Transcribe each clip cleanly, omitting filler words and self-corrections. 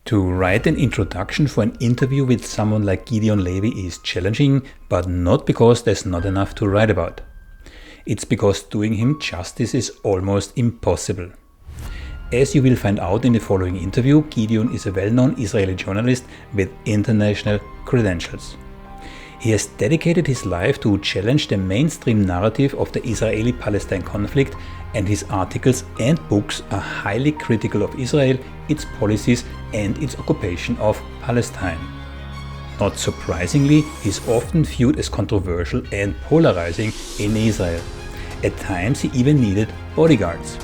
To write an introduction for an interview with someone like Gideon Levy is challenging, but not because there's not enough to write about. It's because doing him justice is almost impossible. As you will find out in the following interview, Gideon is a well-known Israeli journalist with international credentials. He has dedicated his life to challenge the mainstream narrative of the Israeli-Palestine conflict, and his articles and books are highly critical of Israel, its policies and its occupation of Palestine. Not surprisingly, he is often viewed as controversial and polarizing in Israel. At times he even needed bodyguards.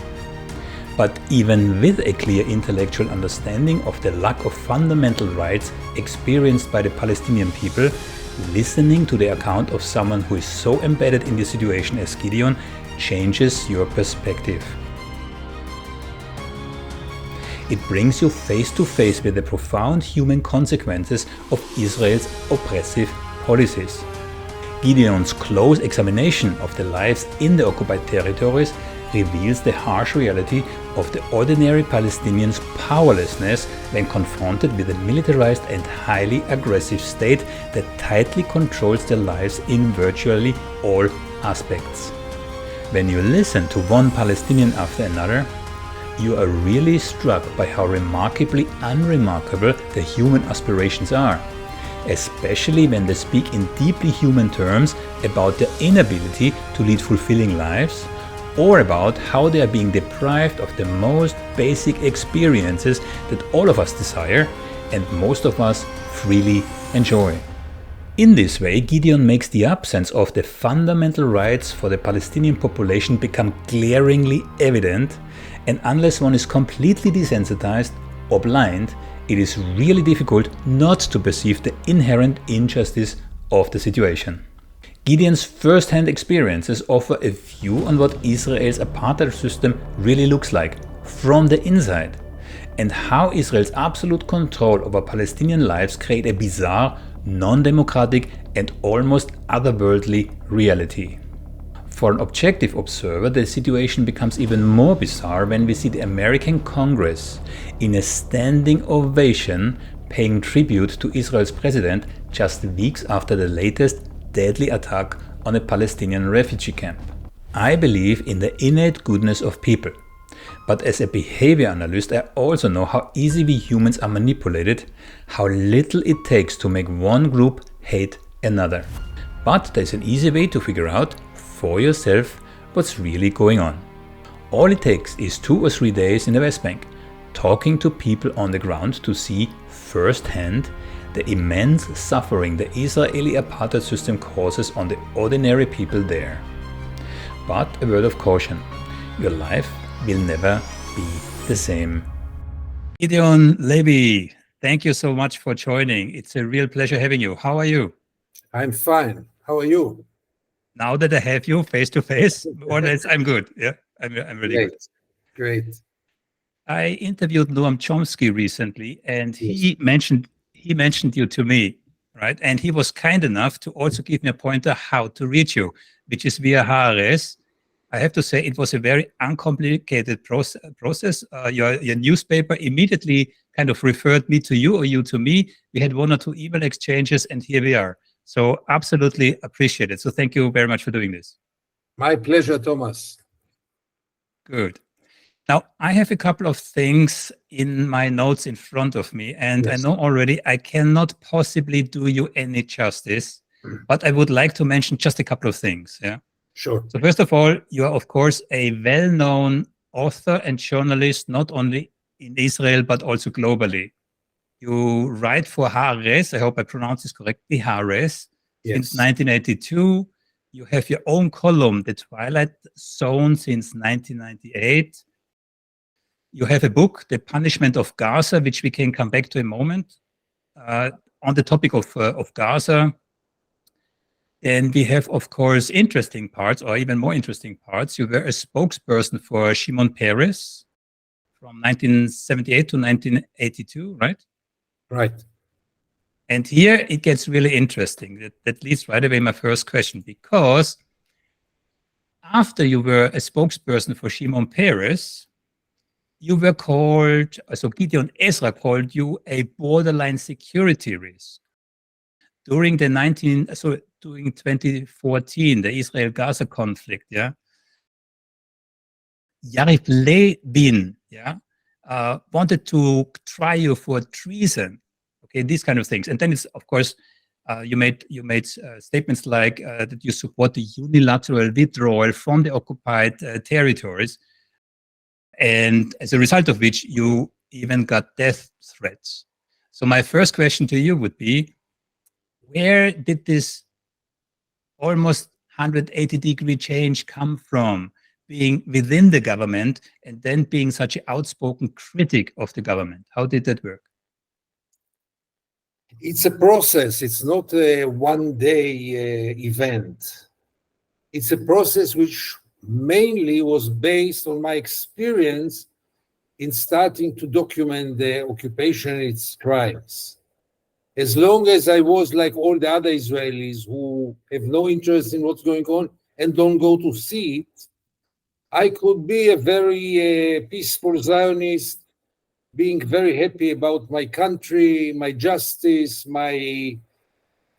But even with a clear intellectual understanding of the lack of fundamental rights experienced by the Palestinian people, listening to the account of someone who is so embedded in the situation as Gideon changes your perspective. It brings you face to face with the profound human consequences of Israel's oppressive policies. Gideon's close examination of the lives in the occupied territories reveals the harsh reality of the ordinary Palestinians' powerlessness when confronted with a militarized and highly aggressive state that tightly controls their lives in virtually all aspects. When you listen to one Palestinian after another, you are really struck by how remarkably unremarkable the human aspirations are, especially when they speak in deeply human terms about their inability to lead fulfilling lives, or about how they are being deprived of the most basic experiences that all of us desire and most of us freely enjoy. In this way, Gideon makes the absence of the fundamental rights for the Palestinian population become glaringly evident, and unless one is completely desensitized or blind, it is really difficult not to perceive the inherent injustice of the situation. Gideon's first-hand experiences offer a view on what Israel's apartheid system really looks like from the inside, and how Israel's absolute control over Palestinian lives create a bizarre, non-democratic and almost otherworldly reality. For an objective observer, the situation becomes even more bizarre when we see the American Congress in a standing ovation paying tribute to Israel's president just weeks after the latest deadly attack on a Palestinian refugee camp. I believe in the innate goodness of people, but as a behavior analyst, I also know how easy we humans are manipulated, how little it takes to make one group hate another. But there's an easy way to figure out for yourself what's really going on. All it takes is 2 or 3 days in the West Bank, talking to people on the ground to see firsthand the immense suffering the Israeli apartheid system causes on the ordinary people there. But a word of caution, your life will never be the same. Gideon Levy, thank you so much for joining. It's a real pleasure having you. How are you? I'm fine. How are you? Now that I have you face to face, more or less, I'm good. Yeah, I'm really Great. good. Great. I interviewed Noam Chomsky recently, and Yes. he mentioned you to me, right? And he was kind enough to also give me a pointer how to reach you, which is via Haaretz. I have to say it was a very uncomplicated process. Your newspaper immediately kind of referred me to you or you to me. We had 1 or 2 email exchanges, and here we are. So absolutely appreciate it. So thank you very much for doing this. My pleasure, Thomas. Good. Now, I have a couple of things in my notes in front of me, and Yes. I know already I cannot possibly do you any justice, but I would like to mention just a couple of things. Yeah. Sure. So first of all, you are, of course, a well-known author and journalist, not only in Israel, but also globally. You write for Haaretz, I hope I pronounce this correctly, Haaretz, since Yes. 1982. You have your own column, The Twilight Zone, since 1998. You have a book, The Punishment of Gaza, which we can come back to in a moment, on the topic of Gaza. And we have, of course, interesting parts, or even more interesting parts. You were a spokesperson for Shimon Peres from 1978 to 1982, right? Right. And here it gets really interesting. That leads right away my first question, because after you were a spokesperson for Shimon Peres, you were called, so Gideon Ezra called you a borderline security risk. During during 2014, the Israel-Gaza conflict, Yarif Levin, wanted to try you for treason. Okay, these kind of things. And then it's, of course, you made statements like that you support the unilateral withdrawal from the occupied territories, and as a result of which you even got death threats. So my first question to you would be, where did this almost 180-degree change come from, being within the government and then being such an outspoken critic of the government? How did that work? It's a process. It's not a one-day event. It's a process which mainly was based on my experience in starting to document the occupation and its crimes. As long as I was like all the other Israelis who have no interest in what's going on and don't go to see it, I could be a very peaceful Zionist, being very happy about my country, my justice, my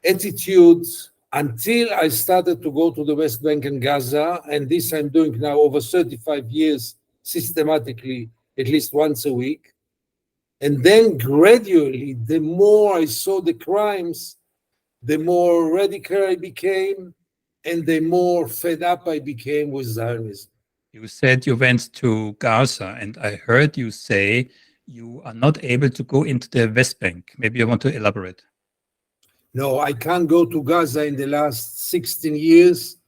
attitudes, until I started to go to the West Bank and Gaza. And this I'm doing now over 35 years, systematically, at least once a week. And then gradually, the more I saw the crimes, the more radical I became, and the more fed up I became with Zionism. You said you went to Gaza, and I heard you say you are not able to go into the West Bank. Maybe you want to elaborate. No, I can't go to Gaza in the last 16 years.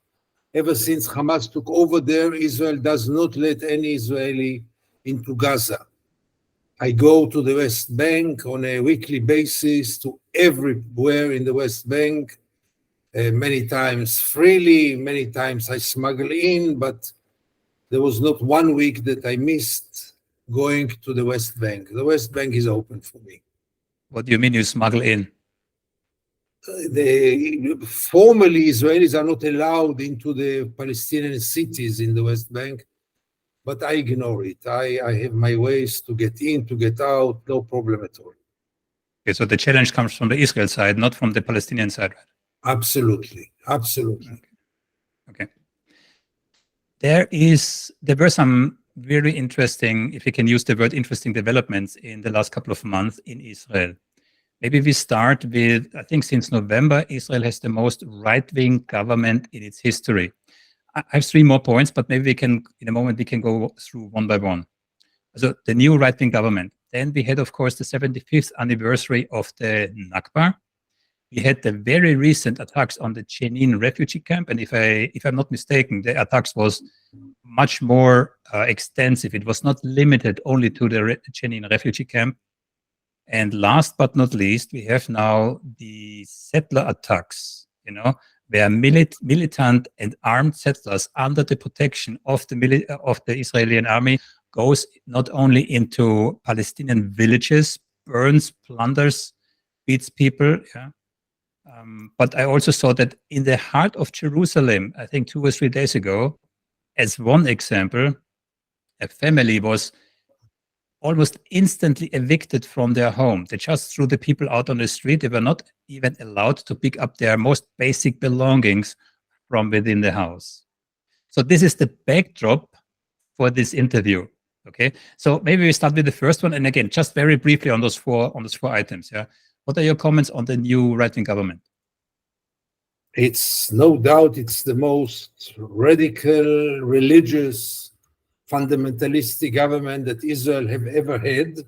Ever since Hamas took over there, Israel does not let any Israeli into Gaza. I go to the West Bank on a weekly basis, to everywhere in the West Bank, many times freely, many times I smuggle in, but there was not 1 week that I missed going to the West Bank. The West Bank is open for me. What do you mean you smuggle in? Formally, Israelis are not allowed into the Palestinian cities in the West Bank, but I ignore it. I have my ways to get in, to get out, no problem at all. Okay, so the challenge comes from the Israel side, not from the Palestinian side, right? Absolutely, absolutely. Okay. There were some very interesting, if you can use the word interesting, developments in the last couple of months in Israel. Maybe we start with, I think since November, Israel has the most right-wing government in its history. I have 3 more points, but maybe we can, in a moment, we can go through one by one. So the new right-wing government. Then we had, of course, the 75th anniversary of the Nakba. We had the very recent attacks on the Jenin refugee camp, and if I'm not mistaken, the attacks was much more extensive. It was not limited only to the Jenin refugee camp. And last but not least, we have now the settler attacks, where militant and armed settlers under the protection of the Israeli army goes not only into Palestinian villages, burns, plunders, beats people, but I also saw that in the heart of Jerusalem, I think 2 or 3 days ago, as one example, a family was almost instantly evicted from their home. They just threw the people out on the street. They were not even allowed to pick up their most basic belongings from within the house. So this is the backdrop for this interview. Okay, so maybe we start with the first one, and again, just very briefly on those four items. Yeah, what are your comments on the new right-wing government? It's no doubt it's the most radical, religious, fundamentalistic government that Israel have ever had.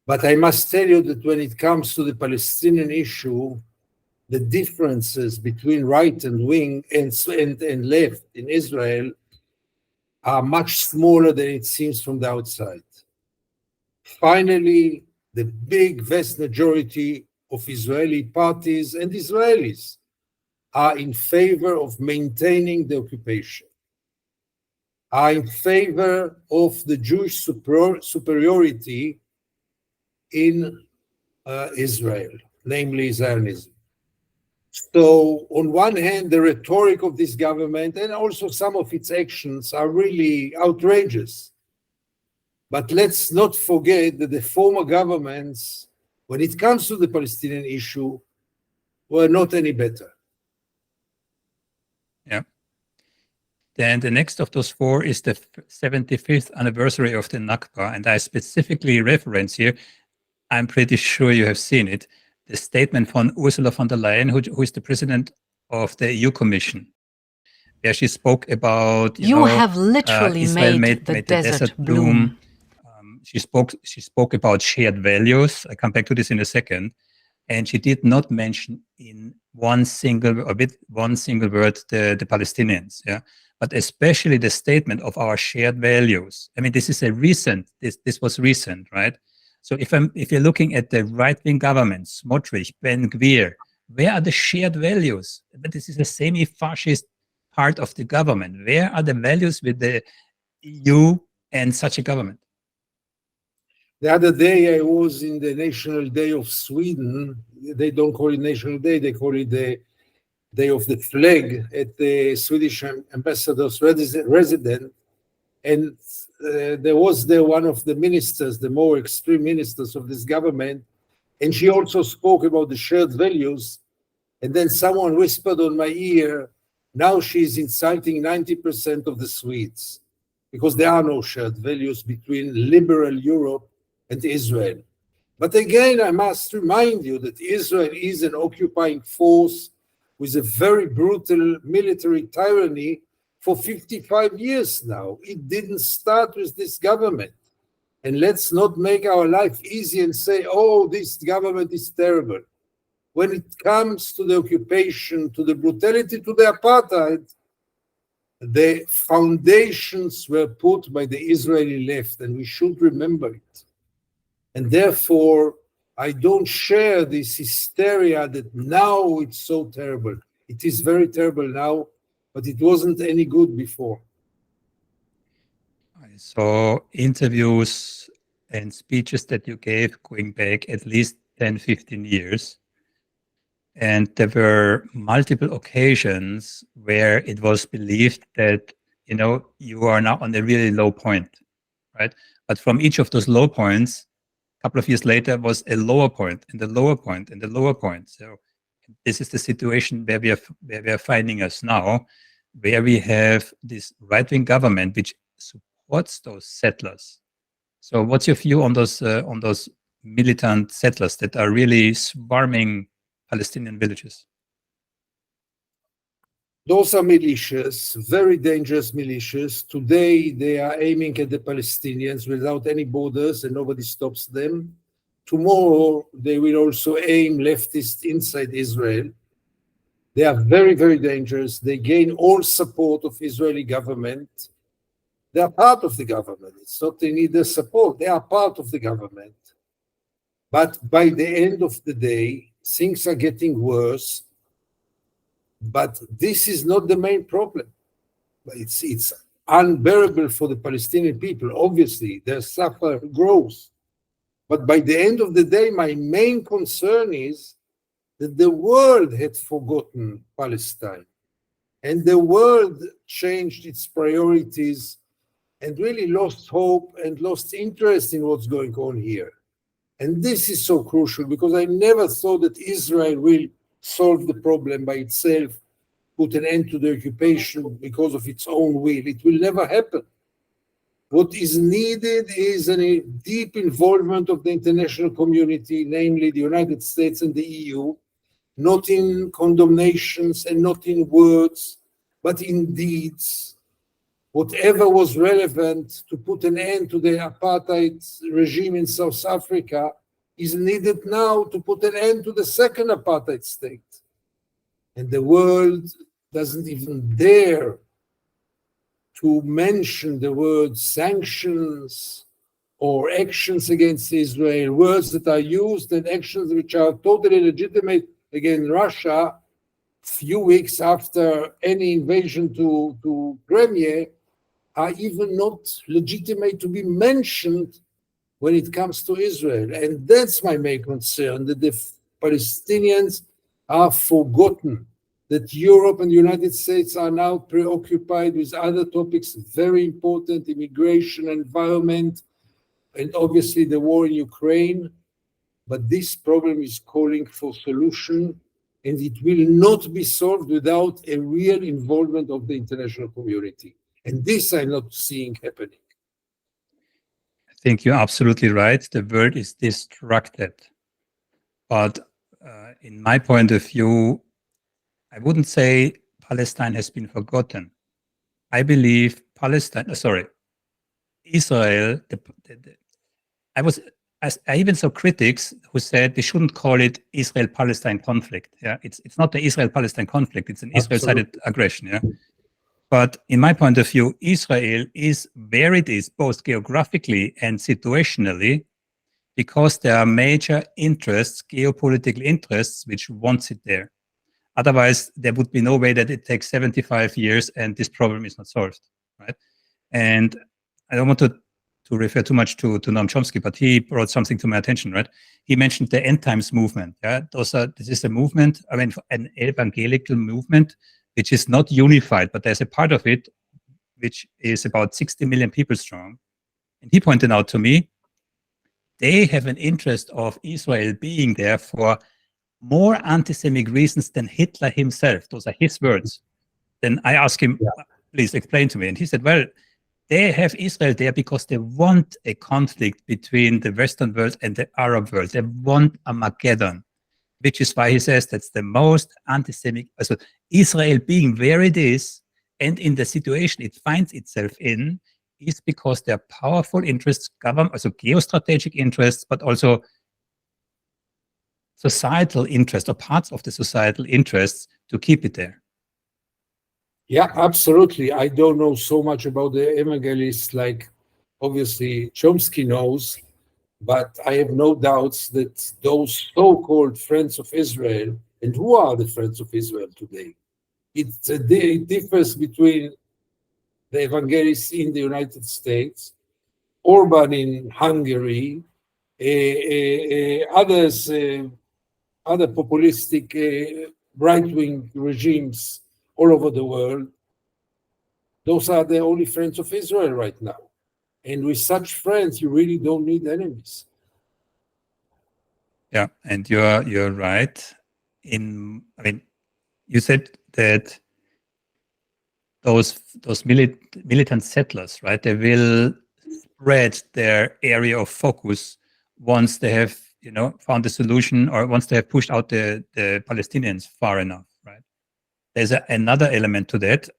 But I must tell you that when it comes to the Palestinian issue, the differences between right and wing and left in Israel are much smaller than it seems from the outside. Finally, the big, vast majority of Israeli parties and Israelis are in favor of maintaining the occupation, are in favor of the Jewish superiority in Israel, namely Zionism. So on one hand, the rhetoric of this government and also some of its actions are really outrageous. But let's not forget that the former governments, when it comes to the Palestinian issue, were not any better. Yeah. Then the next of those four is the 75th anniversary of the Nakba. And I specifically reference here, I'm pretty sure you have seen it, the statement from Ursula von der Leyen, who is the president of the EU Commission, where she spoke about, you have literally Israel made the desert bloom. She spoke about shared values. I come back to this in a second. And she did not mention in with one single word the Palestinians. Yeah. But especially the statement of our shared values. I mean, this is this was recent, right? So if you're looking at the right-wing governments, Smotrich, Ben Gvir, where are the shared values? But this is a semi-fascist part of the government. Where are the values with the EU and such a government? The other day I was in the National Day of Sweden. They don't call it National Day, they call it the Day of the Flag at the Swedish ambassador's residence. And there was one of the ministers, the more extreme ministers of this government, and she also spoke about the shared values. And then someone whispered on my ear, now she's insulting 90% of the Swedes, because there are no shared values between liberal Europe and Israel. But again, I must remind you that Israel is an occupying force with a very brutal military tyranny for 55 years now. It didn't start with this government. And let's not make our life easy and say, oh, this government is terrible. When it comes to the occupation, to the brutality, to the apartheid, the foundations were put by the Israeli left, and we should remember it. And therefore, I don't share this hysteria that now it's so terrible. It is very terrible now, but it wasn't any good before. I saw interviews and speeches that you gave going back at least 10, 15 years. And there were multiple occasions where it was believed that, you are now on a really low point, right? But from each of those low points, a couple of years later was a lower point and a lower point and a lower point. So this is the situation where we are finding us now, where we have this right-wing government which supports those settlers. So what's your view on those militant settlers that are really swarming Palestinian villages? Those are militias, very dangerous militias. Today, they are aiming at the Palestinians without any borders and nobody stops them. Tomorrow, they will also aim leftists inside Israel. They are very, very dangerous. They gain all support of Israeli government. They are part of the government. It's not they need their support. They are part of the government. But by the end of the day, things are getting worse. But this is not the main problem. It's unbearable for the Palestinian people. Obviously, their suffering grows. But by the end of the day, my main concern is that the world had forgotten Palestine. And the world changed its priorities and really lost hope and lost interest in what's going on here. And this is so crucial, because I never thought that Israel will solve the problem by itself, put an end to the occupation because of its own will. It will never happen. What is needed is a deep involvement of the international community, namely the United States and the EU, not in condemnations and not in words, but in deeds. Whatever was relevant to put an end to the apartheid regime in South Africa is needed now to put an end to the second apartheid state. And the world doesn't even dare to mention the word sanctions or actions against Israel, words that are used and actions which are totally legitimate against Russia few weeks after any invasion to Crimea, are even not legitimate to be mentioned when it comes to Israel. And that's my main concern, that the Palestinians are forgotten, that Europe and the United States are now preoccupied with other topics very important, immigration, environment, and obviously the war in Ukraine, but this problem is calling for solution, and it will not be solved without a real involvement of the international community. And this I'm not seeing happening. I think you're absolutely right. The world is distracted. But in my point of view, I wouldn't say Palestine has been forgotten. I believe Israel, I even saw critics who said they shouldn't call it Israel-Palestine conflict. Yeah, it's not the Israel-Palestine conflict. It's an Israel-sided aggression. Yeah, but in my point of view, Israel is where it is, both geographically and situationally, because there are major interests, geopolitical interests, which wants it there. Otherwise, there would be no way that it takes 75 years and this problem is not solved, right? And I don't want to refer too much to Noam Chomsky, but he brought something to my attention, right? He mentioned the end times movement. Yeah, this is a movement, an evangelical movement, which is not unified, but there's a part of it which is about 60 million people strong. And he pointed out to me, they have an interest of Israel being there for more anti-Semitic reasons than Hitler himself. Those are his words. Then I asked him, please explain to me. And he said, well, they have Israel there because they want a conflict between the Western world and the Arab world. They want Armageddon, which is why he says that's the most anti-Semitic. So Israel being where it is and in the situation it finds itself in is because there are powerful interests, also geostrategic interests, but also societal interests or parts of the societal interests to keep it there. Yeah, absolutely. I don't know so much about the evangelists like obviously Chomsky knows, but I have no doubts that those so-called friends of Israel, and who are the friends of Israel today? It differs between the evangelists in the United States, Orban in Hungary, others, other populistic right-wing regimes all over the world. Those are the only friends of Israel right now. And with such friends, you really don't need enemies. Yeah, and you're right. You said that those militant settlers, right? They will spread their area of focus once they have, found a solution, or once they have pushed out the Palestinians far enough, right? There's another element to that.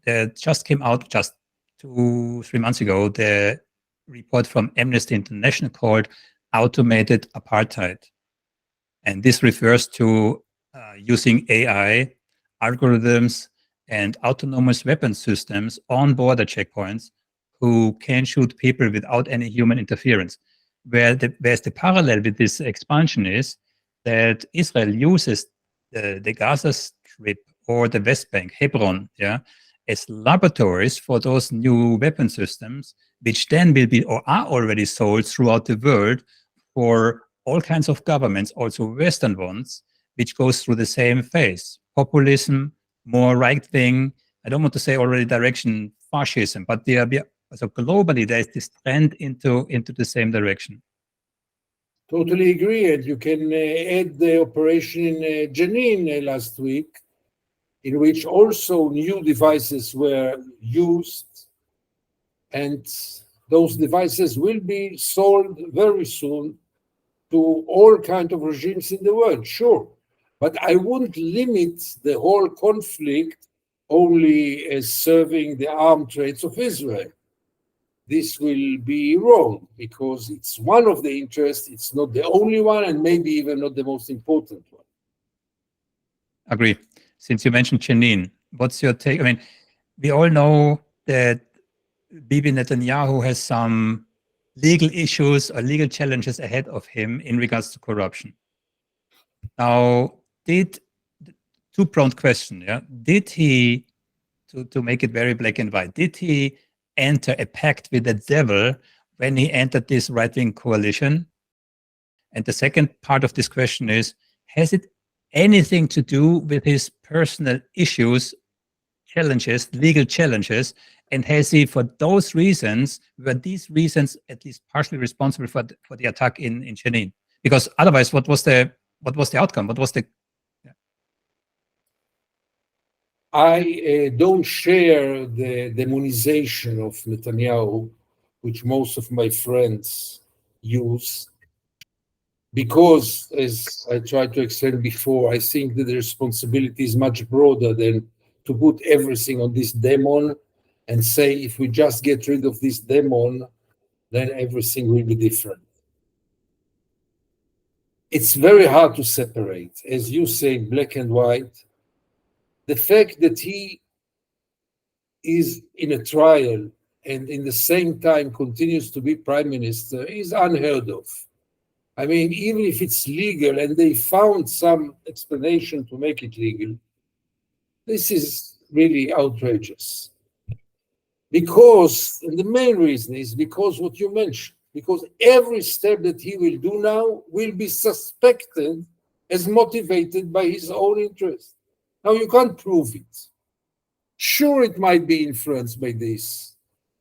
That just came out just 2-3 months ago. The report from Amnesty International called "Automated Apartheid," and this refers to using AI algorithms and autonomous weapon systems on border checkpoints who can shoot people without any human interference. Whereas the parallel with this expansion is that Israel uses the Gaza Strip or the West Bank, Hebron, as laboratories for those new weapon systems, which then will be or are already sold throughout the world for all kinds of governments, also Western ones, which goes through the same phase. Populism, more right-wing, I don't want to say already direction, fascism, but so globally there is this trend into the same direction. Totally agree. And you can add the operation in Jenin last week, in which also new devices were used, and those devices will be sold very soon to all kinds of regimes in the world, sure. But I wouldn't limit the whole conflict only as serving the armed trades of Israel. This will be wrong because it's one of the interests, it's not the only one, and maybe even not the most important one. Agree. Since you mentioned Jenin, what's your take? We all know that Bibi Netanyahu has some legal issues or legal challenges ahead of him in regards to corruption. Now, two-pronged question, did he, to make it very black and white, did he enter a pact with the devil when he entered this right-wing coalition? And the second part of this question is, has it anything to do with his personal issues challenges, legal challenges, and has he, for those reasons, were these reasons at least partially responsible for the attack in Jenin? Because otherwise, what was the outcome? What was the I don't share the demonization of Netanyahu, which most of my friends use, because, as I tried to explain before, I think that the responsibility is much broader than to put everything on this demon and say, if we just get rid of this demon, then everything will be different. It's very hard to separate, as you say, black and white. The fact that he is in a trial and in the same time continues to be prime minister is unheard of. I mean, even if it's legal and they found some explanation to make it legal, this is really outrageous. Because, and the main reason is because what you mentioned, because every step that he will do now will be suspected as motivated by his own interest. Now, you can't prove it. Sure, it might be influenced by this,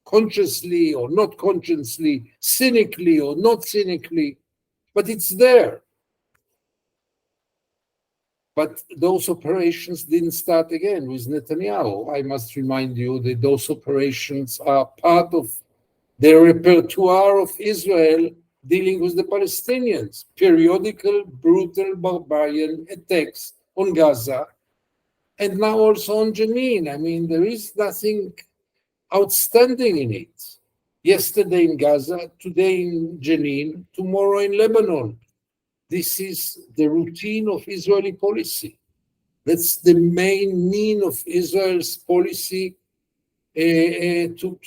consciously or not consciously, cynically or not cynically, but it's there. But those operations didn't start again with Netanyahu. I must remind you that those operations are part of the repertoire of Israel dealing with the Palestinians, periodical, brutal, barbarian attacks on Gaza, and now also on Jenin. I mean, there is nothing outstanding in it. Yesterday in Gaza, today in Jenin, tomorrow in Lebanon. This is the routine of Israeli policy. That's the main mean of Israel's policy to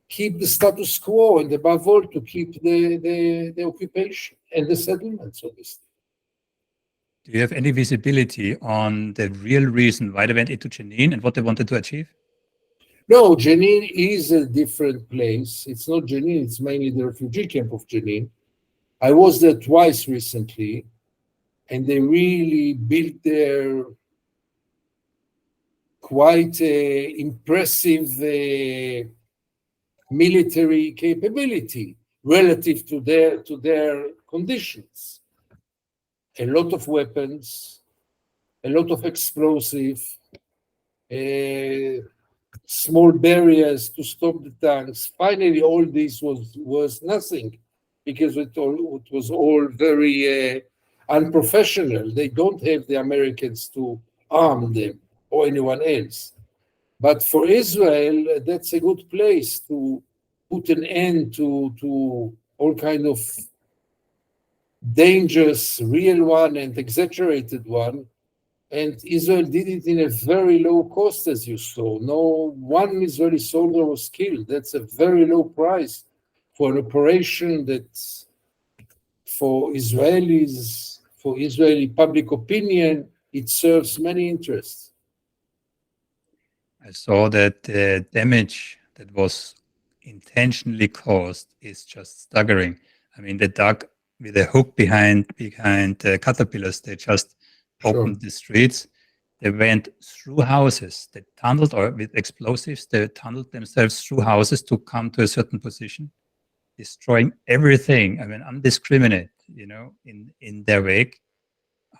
keep the status quo, and above all, to keep the occupation and the settlements, obviously. Do you have any visibility on the real reason why they went into Jenin and what they wanted to achieve? No, Jenin is a different place. It's not Jenin, it's mainly the refugee camp of Jenin. I was there twice recently, and they really built their quite impressive military capability relative to their conditions. A lot of weapons, a lot of explosive, small barriers to stop the tanks. Finally, all this was nothing, because it was all very unprofessional. They don't have the Americans to arm them or anyone else. But for Israel, that's a good place to put an end to all kind of dangerous, real one and exaggerated one. And Israel did it in a very low cost, as you saw. No one Israeli soldier was killed. That's a very low price for an operation that, for Israelis, for Israeli public opinion, it serves many interests. I saw that the damage that was intentionally caused is just staggering. I mean, they dug with a hook behind the caterpillars. They just opened the streets. They went through houses. They tunneled, or with explosives, they tunneled themselves through houses to come to a certain position, destroying everything. I mean, undiscriminate, in their wake.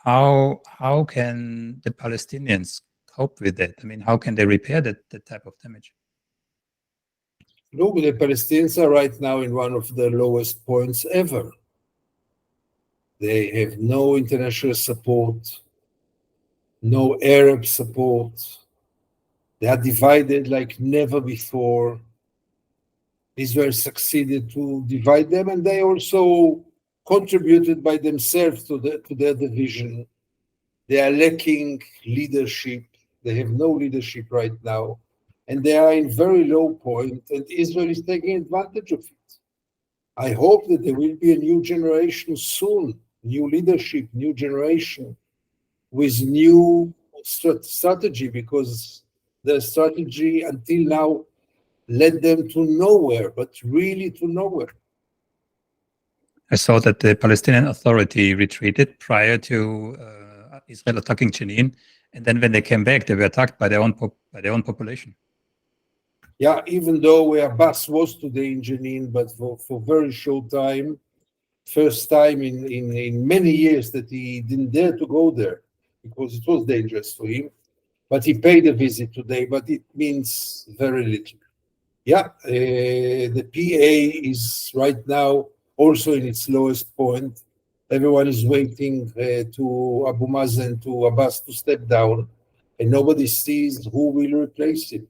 How can the Palestinians cope with that? I mean, how can they repair that type of damage? Look, the Palestinians are right now in one of the lowest points ever. They have no international support, no Arab support. They are divided like never before. Israel succeeded to divide them, and they also contributed by themselves to their division. They are lacking leadership. They have no leadership right now, and they are in very low point, and Israel is taking advantage of it. I hope that there will be a new generation soon, new leadership, new generation with new strategy, because their strategy until now led them to nowhere, but really to nowhere. I saw that the Palestinian Authority retreated prior to Israel attacking Jenin, And then when they came back, they were attacked by their own population. Yeah, even though Abbas was today in Jenin, but for very short time, first time in many years that he didn't dare to go there because it was dangerous for him. But he paid a visit today, but it means very little. Yeah, the PA is right now also in its lowest point. Everyone is waiting to Abu Mazen, to Abbas to step down, and nobody sees who will replace him.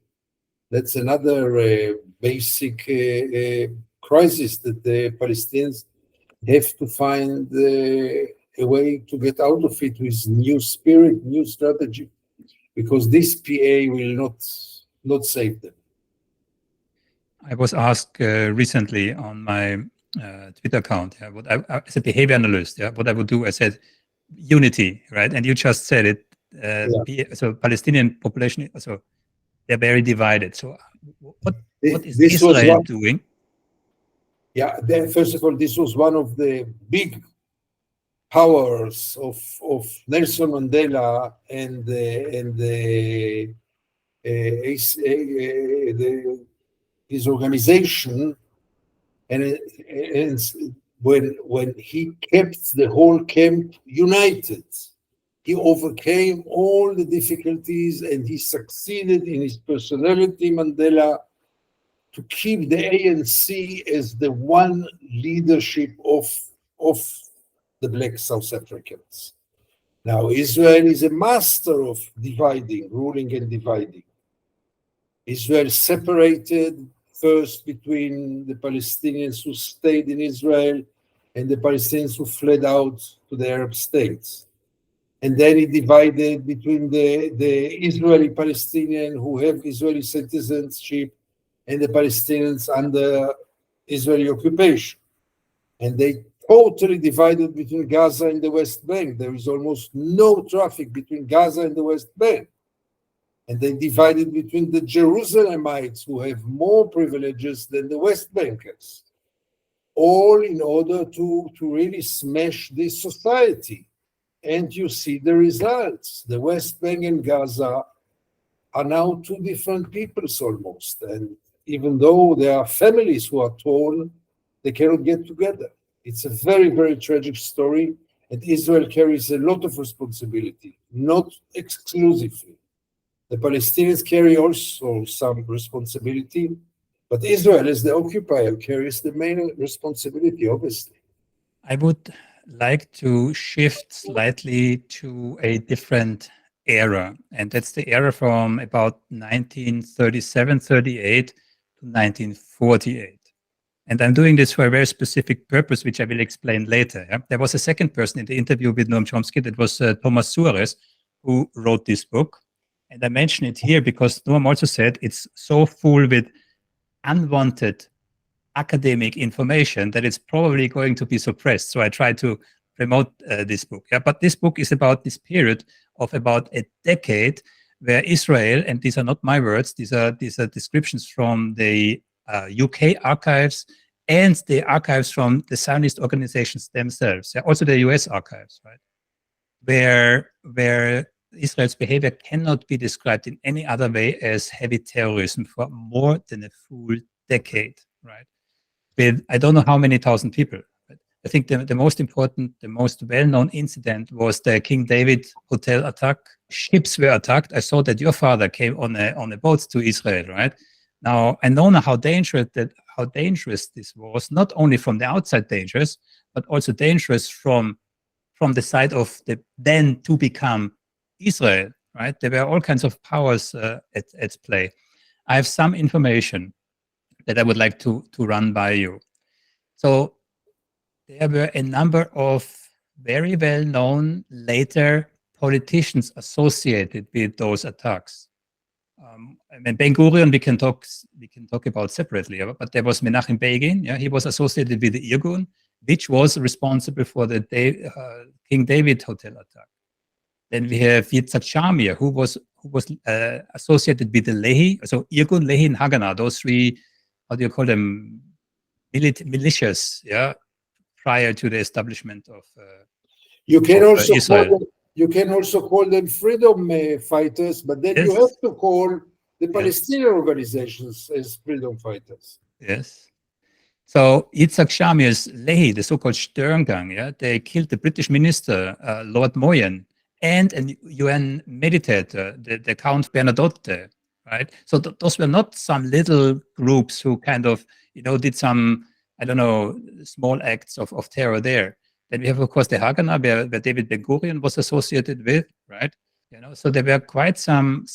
That's another basic crisis that the Palestinians have to find a way to get out of it with new spirit, new strategy, because this PA will not save them. I was asked recently on my Twitter account, what as a behavior analyst, what I would do. I said unity, right? And you just said it. So Palestinian population, so they're very divided. So what is Israel doing? Yeah, first of all, this was one of the big powers of Nelson Mandela and his organization, and when he kept the whole camp united, he overcame all the difficulties and he succeeded in his personality, Mandela, to keep the ANC as the one leadership of the Black South Africans. Now, Israel is a master of ruling and dividing. Israel separated first between the Palestinians who stayed in Israel and the Palestinians who fled out to the Arab states. And then it divided between the Israeli Palestinian who have Israeli citizenship and the Palestinians under Israeli occupation. And they totally divided between Gaza and the West Bank. There is almost no traffic between Gaza and the West Bank. And they divided between the Jerusalemites who have more privileges than the West Bankers, all in order to really smash this society. And you see the results. The West Bank and Gaza are now two different peoples almost. And even though there are families who are torn, they cannot get together. It's a very, very tragic story. And Israel carries a lot of responsibility, not exclusively. The Palestinians carry also some responsibility, but Israel, as the occupier, carries the main responsibility, obviously. I would like to shift slightly to a different era, and that's the era from about 1937-38 to 1948. And I'm doing this for a very specific purpose, which I will explain later. Yeah? There was a second person in the interview with Noam Chomsky, that was Thomas Suarez, who wrote this book. And I mention it here because Noam also said it's so full with unwanted academic information that it's probably going to be suppressed. So I try to promote this book. Yeah, but this book is about this period of about a decade where Israel, and these are not my words, these are descriptions from the UK archives and the archives from the Zionist organizations themselves, yeah, also the US archives, right? Where Israel's behavior cannot be described in any other way as heavy terrorism for more than a full decade, right? With I don't know how many thousand people. But I think the most important, the most well-known incident was the King David hotel attack. Ships were attacked. I saw that your father came on a boat to Israel, right? Now I know how dangerous this was, not only from the outside dangerous, but also dangerous from the side of the then to become Israel, right? There were all kinds of powers at play. I have some information that I would like to run by you. So there were a number of very well-known later politicians associated with those attacks. And Ben-Gurion we can talk about separately, but there was Menachem Begin. Yeah, he was associated with the Irgun, which was responsible for the King David hotel attack. Then we have Yitzhak Shamir, who was associated with the Lehi, so Irgun, Lehi, and Haganah. Those three, how do you call them, militias? Yeah, prior to the establishment of you can also Israel. You can also call them freedom fighters, but then you have to call the Palestinian organizations as freedom fighters. Yes. So Yitzhak Shamir's Lehi, the so-called Sterngang, they killed the British minister, Lord Moyen, and a UN meditator, the Count Bernadotte, right? So those were not some little groups who kind of, did some, I don't know, small acts of terror there. Then we have, of course, the Haganah, where David Ben-Gurion was associated with, right? So there were quite some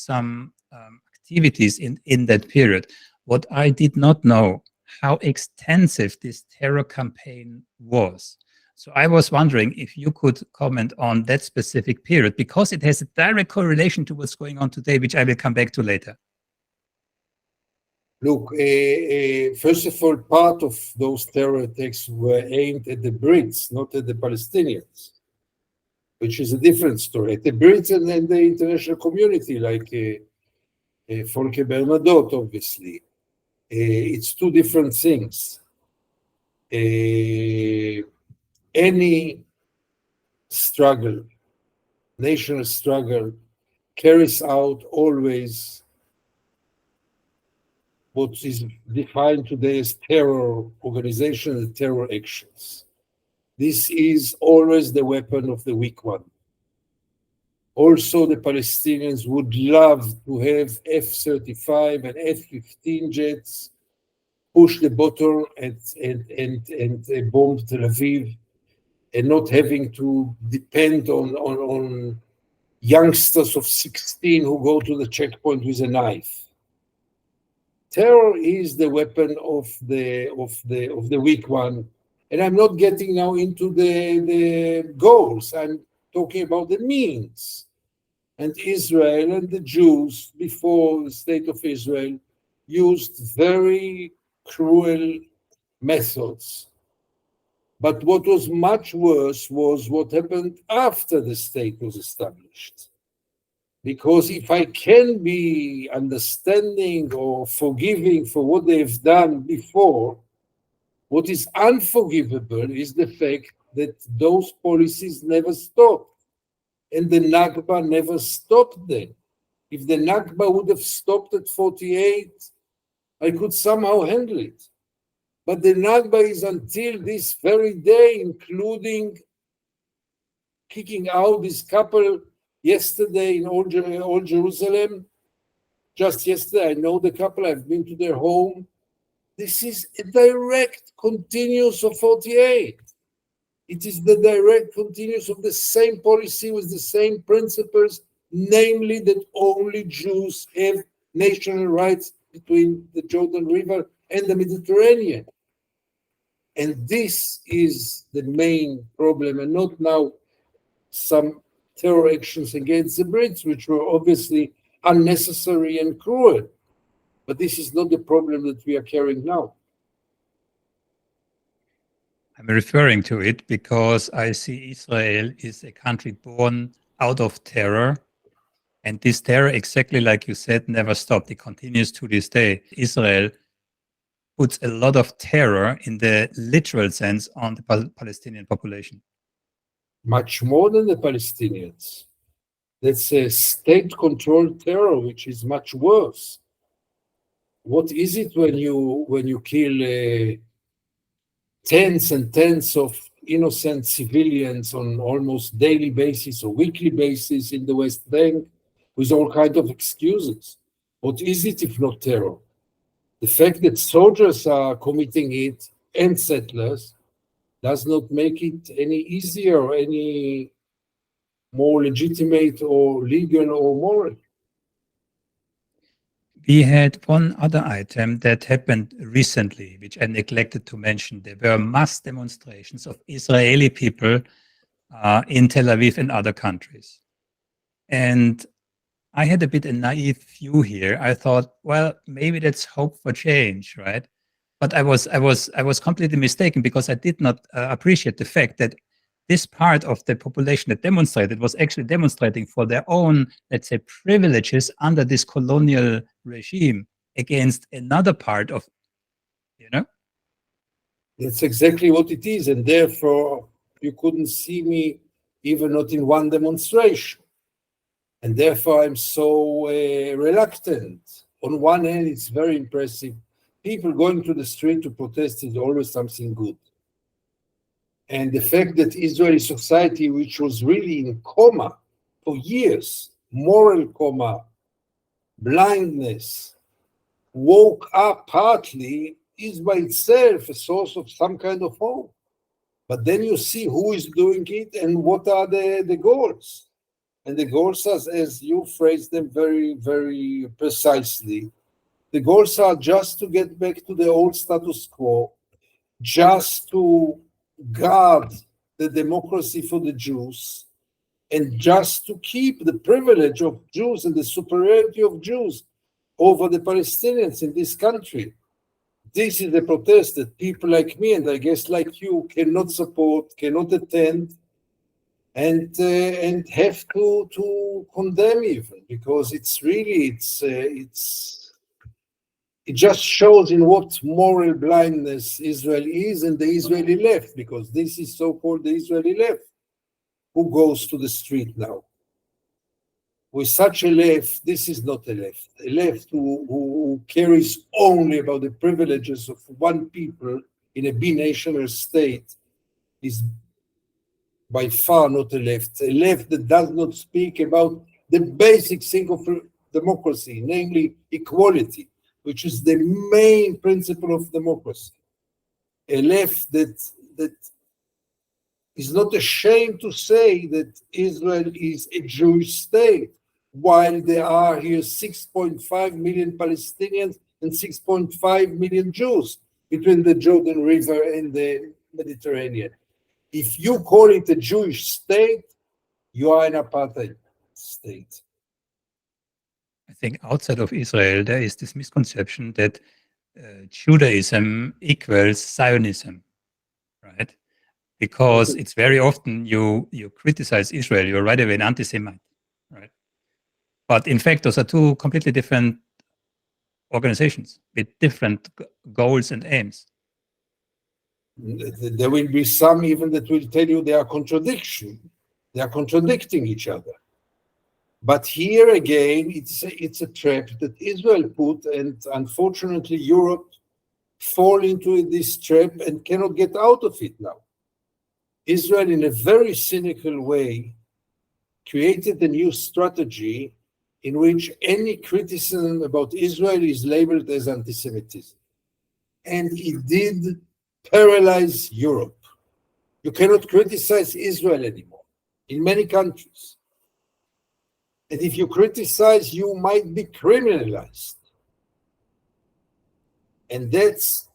activities in that period. What I did not know, how extensive this terror campaign was. So I was wondering if you could comment on that specific period, because it has a direct correlation to what's going on today, which I will come back to later. Look, first of all, part of those terror attacks were aimed at the Brits, not at the Palestinians, which is a different story. At the Brits and the international community, like Volker Bernadotte, obviously. It's two different things. Any struggle, national struggle, carries out always what is defined today as terror organization and terror actions. This is always the weapon of the weak one. Also, the Palestinians would love to have F-35 and F-15 jets push the button and bomb Tel Aviv, and not having to depend on youngsters of 16 who go to the checkpoint with a knife. Terror is the weapon of the weak one, and I'm not getting now into the goals. I'm talking about the means. And Israel and the Jews before the state of Israel used very cruel methods. But what was much worse was what happened after the state was established. Because if I can be understanding or forgiving for what they've done before, what is unforgivable is the fact that those policies never stopped. And the Nakba never stopped then. If the Nakba would have stopped at 48, I could somehow handle it. But the Nakba is until this very day, including kicking out this couple yesterday in Old Jerusalem. Just yesterday, I know the couple, I've been to their home. This is a direct continuous of 48. It is the direct continuous of the same policy with the same principles, namely that only Jews have national rights between the Jordan River and the Mediterranean. And this is the main problem, and not now some terror actions against the Brits, which were obviously unnecessary and cruel. But this is not the problem that we are carrying now. I'm referring to it because I see Israel is a country born out of terror. And this terror, exactly like you said, never stopped. It continues to this day. Israel puts a lot of terror in the literal sense on the Palestinian population. Much more than the Palestinians. That's a state-controlled terror, which is much worse. What is it when you kill tens and tens of innocent civilians on almost daily basis or weekly basis in the West Bank with all kinds of excuses? What is it if not terror? The fact that soldiers are committing it and settlers does not make it any easier or any more legitimate or legal or moral. We had one other item that happened recently, which I neglected to mention. There were mass demonstrations of Israeli people in Tel Aviv and other countries. And I had a bit a naive view here. I thought, well, maybe that's hope for change, right? But I was completely mistaken, because I did not appreciate the fact that this part of the population that demonstrated was actually demonstrating for their own, let's say, privileges under this colonial regime against another part of, That's exactly what it is. And therefore, you couldn't see me even not in one demonstration. And therefore, I'm so reluctant. On one hand, it's very impressive. People going to the street to protest is always something good. And the fact that Israeli society, which was really in coma for years, moral coma, blindness, woke up partly, is by itself a source of some kind of hope. But then you see who is doing it and what are the goals. And the goals are, as you phrased them very, very precisely, the goals are just to get back to the old status quo, just to guard the democracy for the Jews, and just to keep the privilege of Jews and the superiority of Jews over the Palestinians in this country. This is the protest that people like me, and I guess like you, cannot support, cannot attend, and have to condemn even, because it's really, it just shows in what moral blindness Israel is and the Israeli left, because this is so-called the Israeli left who goes to the street now. With such a left, this is not a left who cares only about the privileges of one people in a binational state is by far not a left that does not speak about the basic thing of democracy, namely equality, which is the main principle of democracy. A left that is not ashamed to say that Israel is a Jewish state, while there are here 6.5 million Palestinians and 6.5 million Jews between the Jordan River and the Mediterranean. If you call it a Jewish state, you are an apartheid state. I think outside of Israel, there is this misconception that Judaism equals Zionism, right? Because it's very often you criticize Israel, you're right away an anti-Semite, right? But in fact, those are two completely different organizations with different goals and aims. There will be some even that will tell you they are contradicting each other. But here again, it's a trap that Israel put, and unfortunately Europe fall into this trap and cannot get out of it now. Israel, in a very cynical way, created a new strategy in which any criticism about Israel is labeled as anti-Semitism. And it did paralyze Europe. You cannot criticize Israel anymore in many countries. And if you criticize, you might be criminalized. And this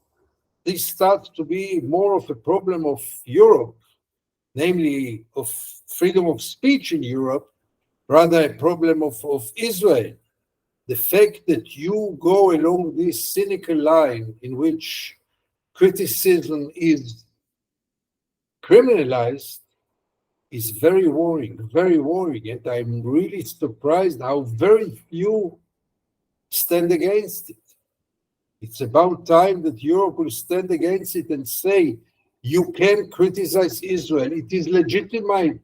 starts to be more of a problem of Europe, namely of freedom of speech in Europe, rather a problem of Israel. The fact that you go along this cynical line in which criticism is criminalized is very worrying, and I'm really surprised how very few stand against it. It's about time that Europe will stand against it and say, you can criticize Israel. It is legitimate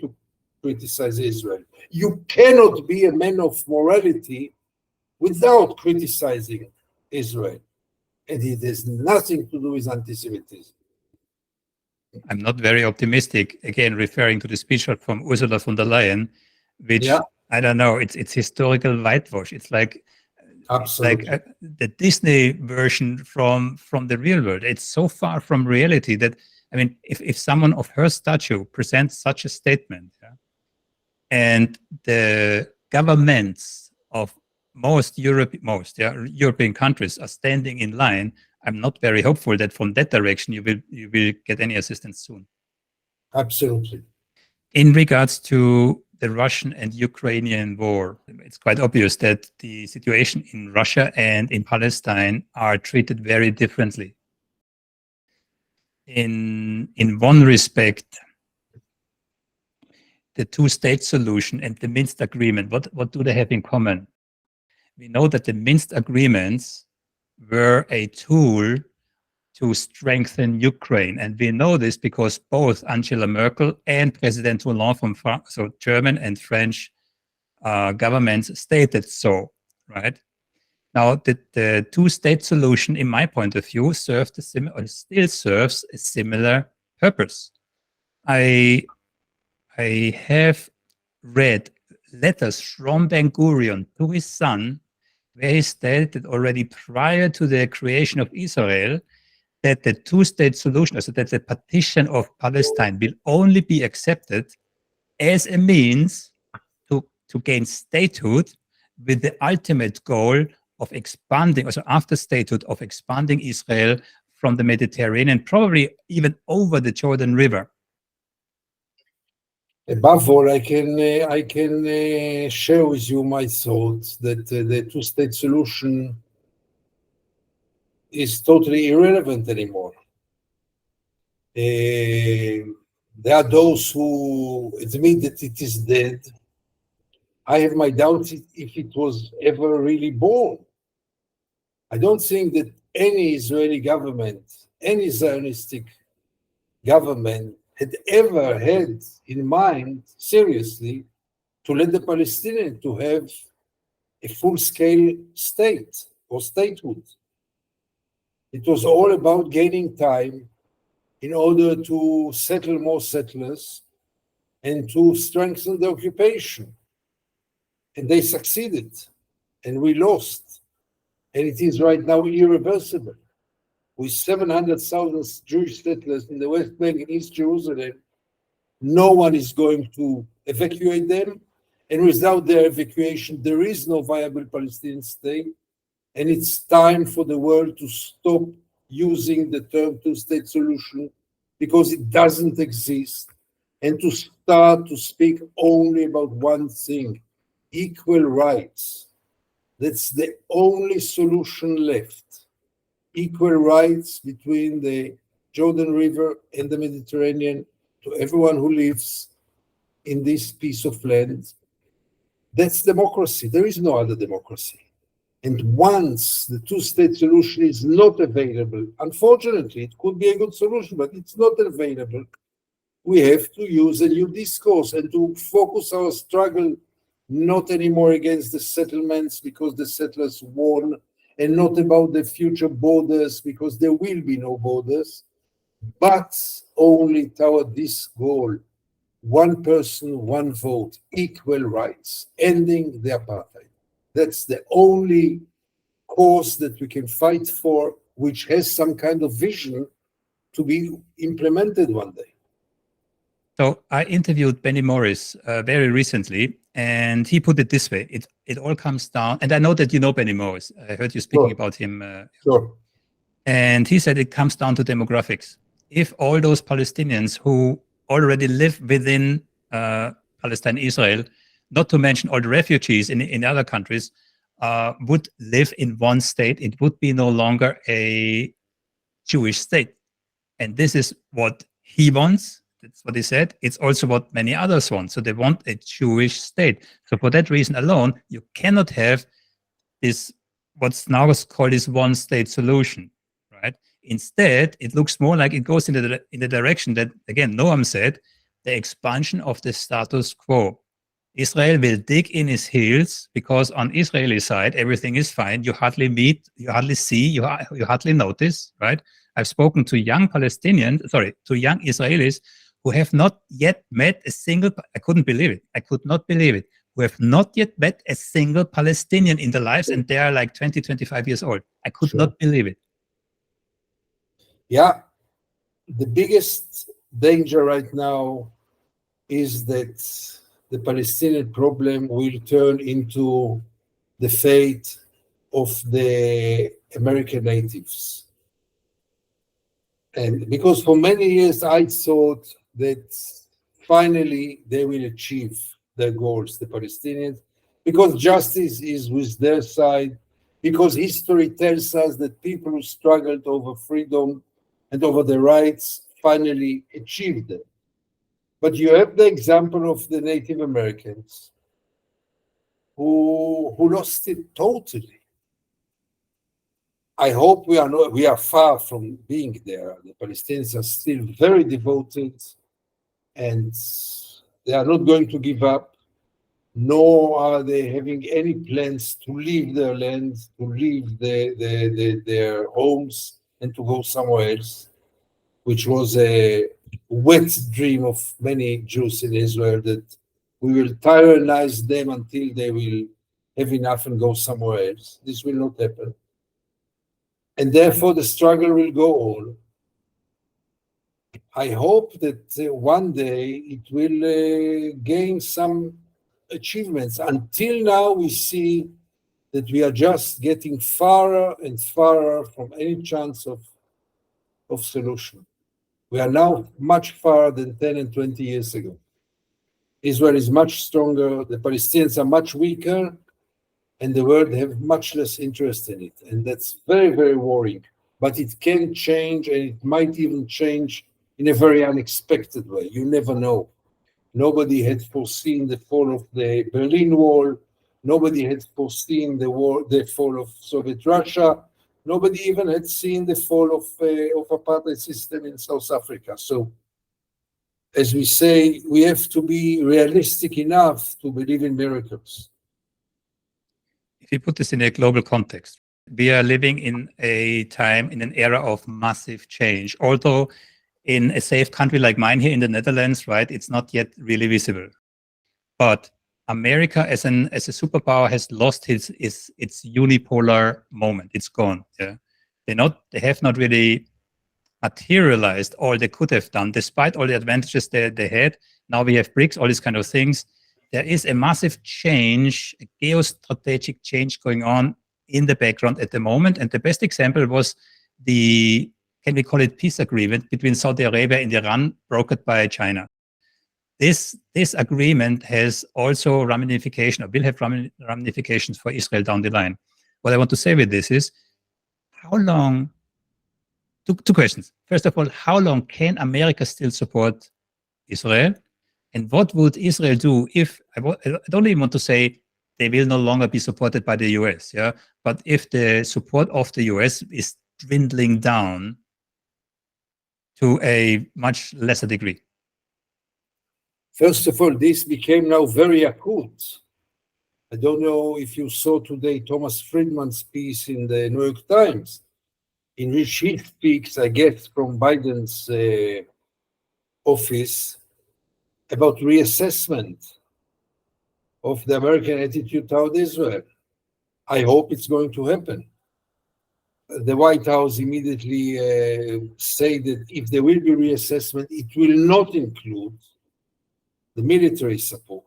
to criticize Israel. You cannot be a man of morality without criticizing Israel. And it has nothing to do with anti-Semitism. I'm not very optimistic, again, referring to the speech from Ursula von der Leyen, which, I don't know, it's historical whitewash. It's like, absolutely, the Disney version from the real world. It's so far from reality that, I mean, if someone of her stature presents such a statement, and the governments of most European countries are standing in line, I'm not very hopeful that from that direction you will get any assistance soon. Absolutely. In regards to the Russian and Ukrainian war, it's quite obvious that the situation in Russia and in Palestine are treated very differently. In one respect, the two-state solution and the Minst agreement, what do they have in common? We know that the Minst agreements were a tool to strengthen Ukraine. And we know this because both Angela Merkel and President Hollande from France, so German and French governments stated so, right? Now, the two-state solution, in my point of view, still serves a similar purpose. I have read letters from Ben Gurion to his son, where he stated already prior to the creation of Israel that the two-state solution, so that the partition of Palestine will only be accepted as a means to gain statehood, with the ultimate goal of expanding, also after statehood, of expanding Israel from the Mediterranean, probably even over the Jordan River. Above all, I can share with you my thoughts that the two-state solution is totally irrelevant anymore. There are those who admit that it is dead. I have my doubts if it was ever really born. I don't think that any Israeli government, any Zionistic government had ever had in mind, seriously, to let the Palestinians to have a full-scale state or statehood. It was all about gaining time in order to settle more settlers and to strengthen the occupation. And they succeeded, and we lost. And it is right now irreversible. With 700,000 Jewish settlers in the West Bank and East Jerusalem, no one is going to evacuate them. And without their evacuation, there is no viable Palestinian state. And it's time for the world to stop using the term two-state solution because it doesn't exist, and to start to speak only about one thing: equal rights. That's the only solution left. Equal rights between the Jordan River and the Mediterranean to everyone who lives in this piece of land. That's democracy. There is no other democracy. And once the two-state solution is not available, unfortunately, it could be a good solution, but it's not available, we have to use a new discourse and to focus our struggle not anymore against the settlements because the settlers won, and not about the future borders because there will be no borders, but only toward this goal: one person, one vote, equal rights, ending the apartheid. That's the only cause that we can fight for, which has some kind of vision to be implemented one day. So I interviewed Benny Morris very recently, and he put it this way: it all comes down, and I know that you know Benny Morris. I heard you speaking about him. Sure. And he said it comes down to demographics. If all those Palestinians who already live within Palestine, Israel, not to mention all the refugees in other countries, would live in one state, it would be no longer a Jewish state. And this is what he wants. That's what he said. It's also what many others want. So they want a Jewish state. So for that reason alone, you cannot have this, what's now called this one-state solution, right? Instead, it looks more like it goes in the direction that, again, Noam said, the expansion of the status quo. Israel will dig in his heels because on Israeli side, everything is fine. You hardly meet, you hardly see, you hardly notice, right? I've spoken to young Israelis who have not yet met a single, I couldn't believe it. I could not believe it. Who have not yet met a single Palestinian in their lives, and they are like 20, 25 years old. I could not believe it. Yeah. The biggest danger right now is that the Palestinian problem will turn into the fate of the American natives. And because for many years I thought that finally they will achieve their goals, the Palestinians, because justice is with their side, because history tells us that people who struggled over freedom and over their rights finally achieved them. But you have the example of the Native Americans who lost it totally. I hope we are far from being there. The Palestinians are still very devoted, and they are not going to give up, nor are they having any plans to leave their land, to leave their homes, and to go somewhere else, which was a wet dream of many Jews in Israel, that we will tyrannize them until they will have enough and go somewhere else. This will not happen. And therefore the struggle will go on. I hope that one day it will gain some achievements. Until now, we see that we are just getting farther and farther from any chance of solution. We are now much farther than 10 and 20 years ago. Israel is much stronger, the Palestinians are much weaker, and the world have much less interest in it. And that's very, very worrying. But it can change, and it might even change in a very unexpected way. You never know. Nobody had foreseen the fall of the Berlin Wall. Nobody had foreseen the fall of Soviet Russia. Nobody even had seen the fall of apartheid system in South Africa. So, as we say, we have to be realistic enough to believe in miracles. If you put this in a global context, we are living in a time, in an era of massive change. Although in a safe country like mine here in the Netherlands, right, it's not yet really visible. But America as a superpower has lost its unipolar moment. It's gone. Yeah, they have not really materialized all they could have done, despite all the advantages they had. Now we have BRICS, all these kind of things. There is a massive change, a geostrategic change going on in the background at the moment. And the best example was can we call it peace agreement between Saudi Arabia and Iran, brokered by China. This agreement has also ramifications, or will have ramifications for Israel down the line. What I want to say with this is, how long, two questions. First of all, how long can America still support Israel? And what would Israel do if, I don't even want to say they will no longer be supported by the US, yeah? But if the support of the US is dwindling down to a much lesser degree? First of all, this became now very acute. I don't know if you saw today Thomas Friedman's piece in the New York Times, in which he speaks, I guess, from Biden's office about reassessment of the American attitude toward Israel. I hope it's going to happen. The White House immediately say that if there will be reassessment, it will not include the military support.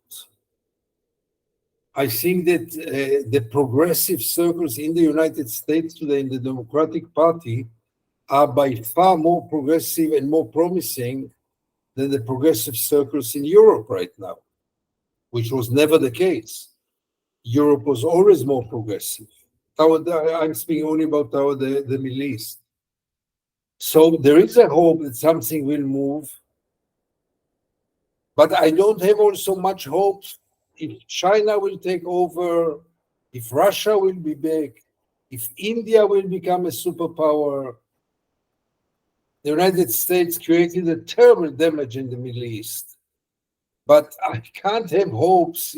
I think that the progressive circles in the United States today, in the Democratic Party, are by far more progressive and more promising than the progressive circles in Europe right now, which was never the case. Europe was always more progressive. I'm speaking only about the Middle East. So there is a hope that something will move, but I don't have also much hope if China will take over, if Russia will be back, if India will become a superpower. The United States created a terrible damage in the Middle East, but I can't have hopes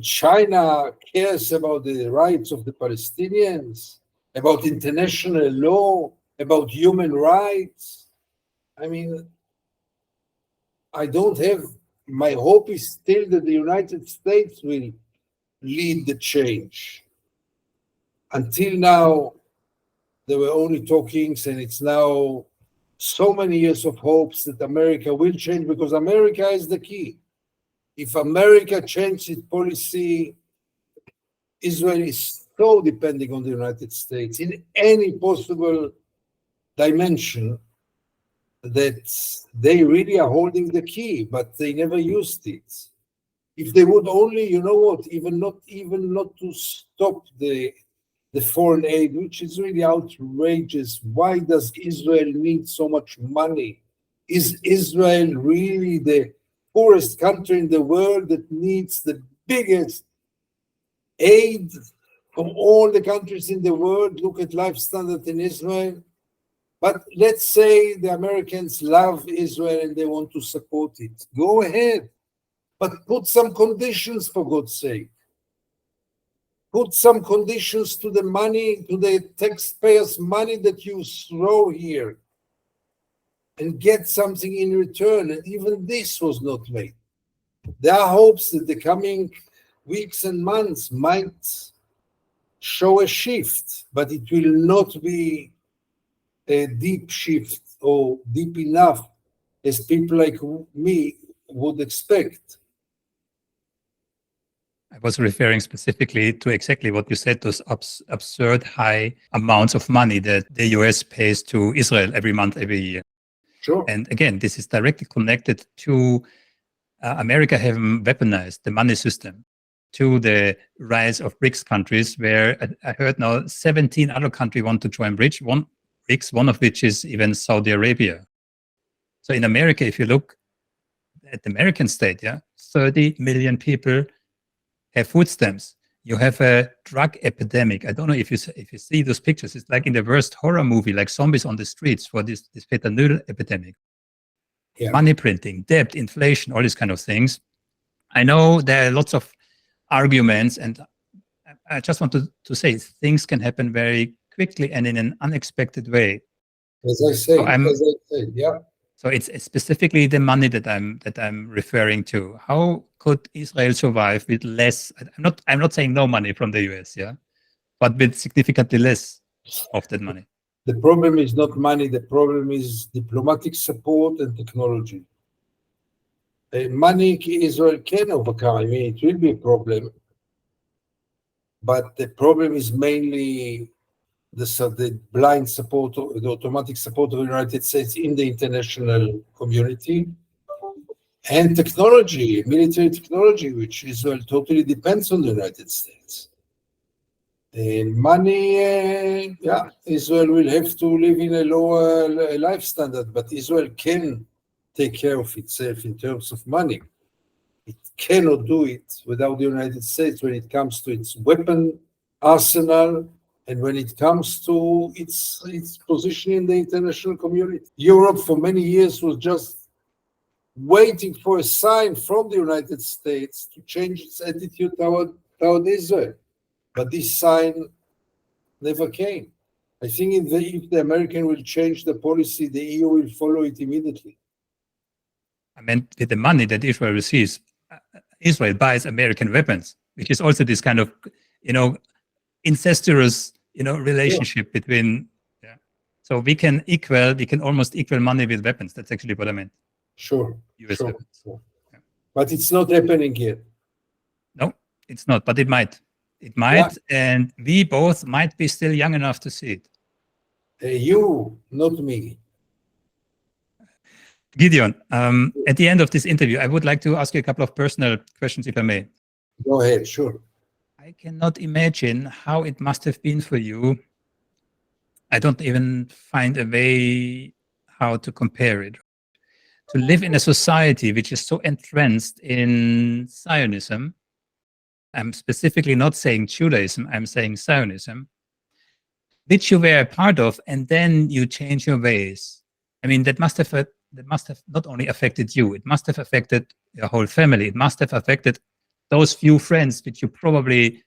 China cares about the rights of the Palestinians, about international law, about human rights. I don't have, my hope is still that the United States will lead the change. Until now, there were only talkings, and it's now so many years of hopes that America will change, because America is the key. If America changes its policy, Israel is so depending on the United States in any possible dimension that they really are holding the key, but they never used it. If they would only, even not to stop the foreign aid, which is really outrageous. Why does Israel need so much money? Is Israel really the poorest country in the world that needs the biggest aid from all the countries in the world look at life standard in Israel. But let's say the Americans love Israel and they want to support it. Go ahead. But put some conditions, for God's sake. Put some conditions to the money, to the taxpayers' money that you throw here, and get something in return. And even this was not made. There are hopes that the coming weeks and months might show a shift, but it will not be a deep shift or deep enough as people like me would expect. I was referring specifically to exactly what you said, those absurd high amounts of money that the US pays to Israel every month, every year. Sure. And again, this is directly connected to America having weaponized the money system, to the rise of BRICS countries, where I heard now 17 other countries want to join BRICS, one of which is even Saudi Arabia. So in America, if you look at the American state, 30 million people have food stamps. You have a drug epidemic. I don't know if you see those pictures. It's like in the worst horror movie, like zombies on the streets for this fentanyl epidemic. Yeah. Money printing, debt, inflation, all these kind of things. I know there are lots of arguments, and I just want to say things can happen very quickly and in an unexpected way. As I say, yeah. So it's specifically the money that I'm referring to. How could Israel survive with less? I'm not saying no money from the US, but with significantly less of that money. The problem is not money. The problem is diplomatic support and technology. Money Israel can overcome. I mean, it will be a problem, but the problem is mainly the blind support, the automatic support of the United States in the international community, and technology, military technology, which Israel totally depends on the United States. Money, Israel will have to live in a lower life standard, but Israel can take care of itself in terms of money. It cannot do it without the United States when it comes to its weapon arsenal and when it comes to its position in the international community. Europe for many years was just waiting for a sign from the United States to change its attitude toward Israel. But this sign never came. I think if the American will change the policy, the EU will follow it immediately. I meant with the money that Israel receives, Israel buys American weapons, which is also this kind of, incestuous, relationship between. Yeah. So we can almost equal money with weapons. That's actually what I meant. Sure. US weapons. Sure. Yeah. But it's not happening yet. No, it's not. But it might. It might, and we both might be still young enough to see it. You, not me. Gideon, at the end of this interview, I would like to ask you a couple of personal questions, if I may. Go ahead, sure. I cannot imagine how it must have been for you. I don't even find a way how to compare it. To live in a society which is so entrenched in Zionism. I'm specifically not saying Judaism, I'm saying Zionism, which you were a part of, and then you change your ways. I mean, that must have not only affected you, it must have affected your whole family. It must have affected those few friends which you probably,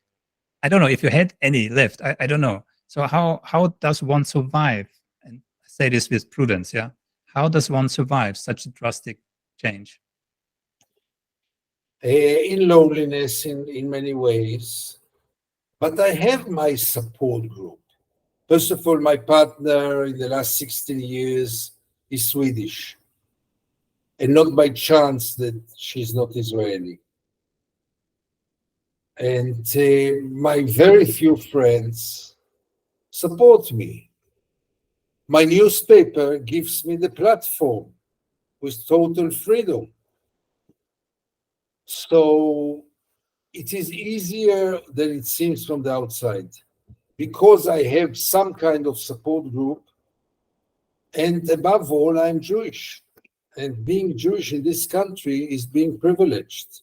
I don't know if you had any left. I don't know. So how does one survive? And I say this with prudence, How does one survive such a drastic change? In loneliness in many ways. But I have my support group. First of all, my partner in the last 16 years is Swedish. And not by chance that she's not Israeli. And my very few friends support me. My newspaper gives me the platform with total freedom. So it is easier than it seems from the outside because I have some kind of support group. And above all, I'm Jewish. And being Jewish in this country is being privileged.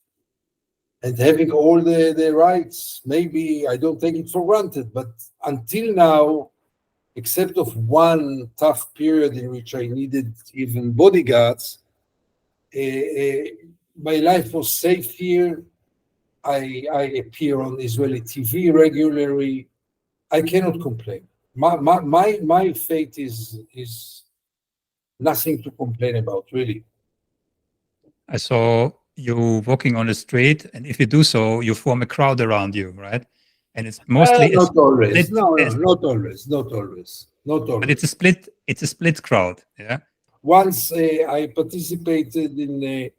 and having all the rights. Maybe I don't take it for granted, but until now, except of one tough period in which I needed even bodyguards, my life was safe here. I appear on Israeli TV regularly. I cannot complain. My fate is nothing to complain about, really. I saw you walking on the street, and if you do so, you form a crowd around you, right? And it's mostly not always. split, No, not always. Not always. Not always. but it's a split. It's a split crowd. Yeah. Once I participated in a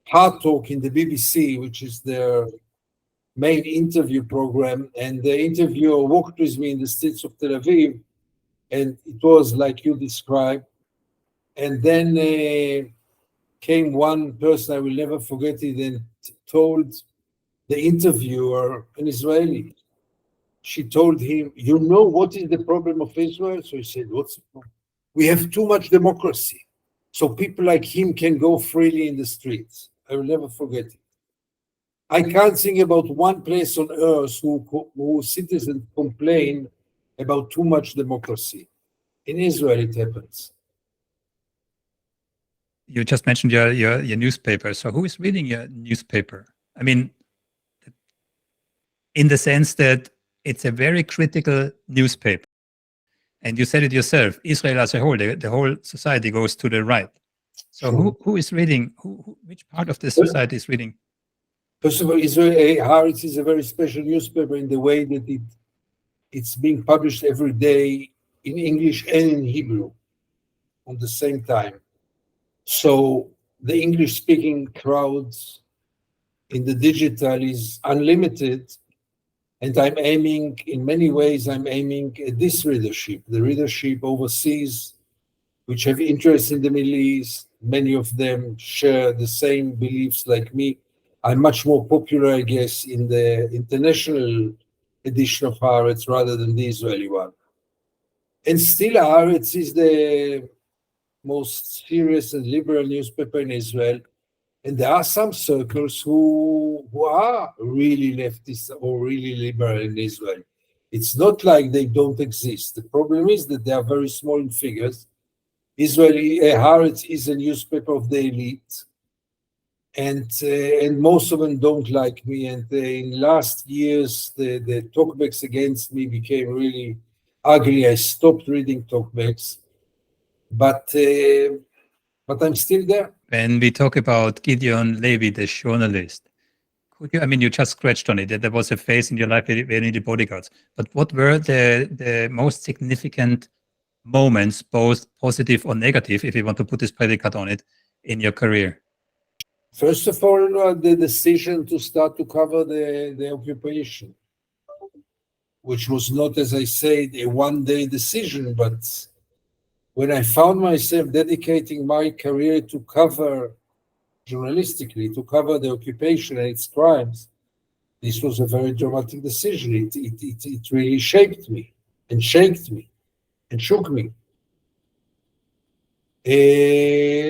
Hard Talk in the BBC, which is their main interview program, and the interviewer walked with me in the streets of Tel Aviv, and it was like you described. And then came one person, I will never forget it, and told the interviewer, an Israeli, she told him, you know what is the problem of Israel? So he said, what's the problem? We have too much democracy. So people like him can go freely in the streets. I will never forget it. I can't think about one place on earth who citizens complain about too much democracy. In Israel, it happens. You just mentioned your newspaper. So who is reading your newspaper? I mean, in the sense that it's a very critical newspaper. And you said it yourself, Israel as a whole, the whole society goes to the right. So who is reading, which part of the society is reading? First of all, Haaretz is a very special newspaper in the way that it's being published every day in English and in Hebrew at the same time. So the English-speaking crowds in the digital is unlimited, and I'm aiming, in many ways, I'm aiming at this readership, the readership overseas, which have interest in the Middle East. Many of them share the same beliefs like me. I'm much more popular, I guess, in the international edition of Haaretz rather than the Israeli one. And still, Haaretz is the most serious and liberal newspaper in Israel. And there are some circles who are really leftist or really liberal in Israel. It's not like they don't exist. The problem is that they are very small in figures. Israeli Haaretz is a newspaper of the elite, and most of them don't like me. And in last years, the talkbacks against me became really ugly. I stopped reading talkbacks, but I'm still there. When we talk about Gideon Levy, the journalist, could you, I mean, you just scratched on it, that there was a phase in your life where you needed bodyguards. But what were the most significant moments, both positive or negative, if you want to put this predicate on it, in your career? First of all, the decision to start to cover the occupation, which was not, as I said, a one-day decision, but when I found myself dedicating my career to cover, journalistically, to cover the occupation and its crimes, this was a very dramatic decision. It really shaped me and shook me.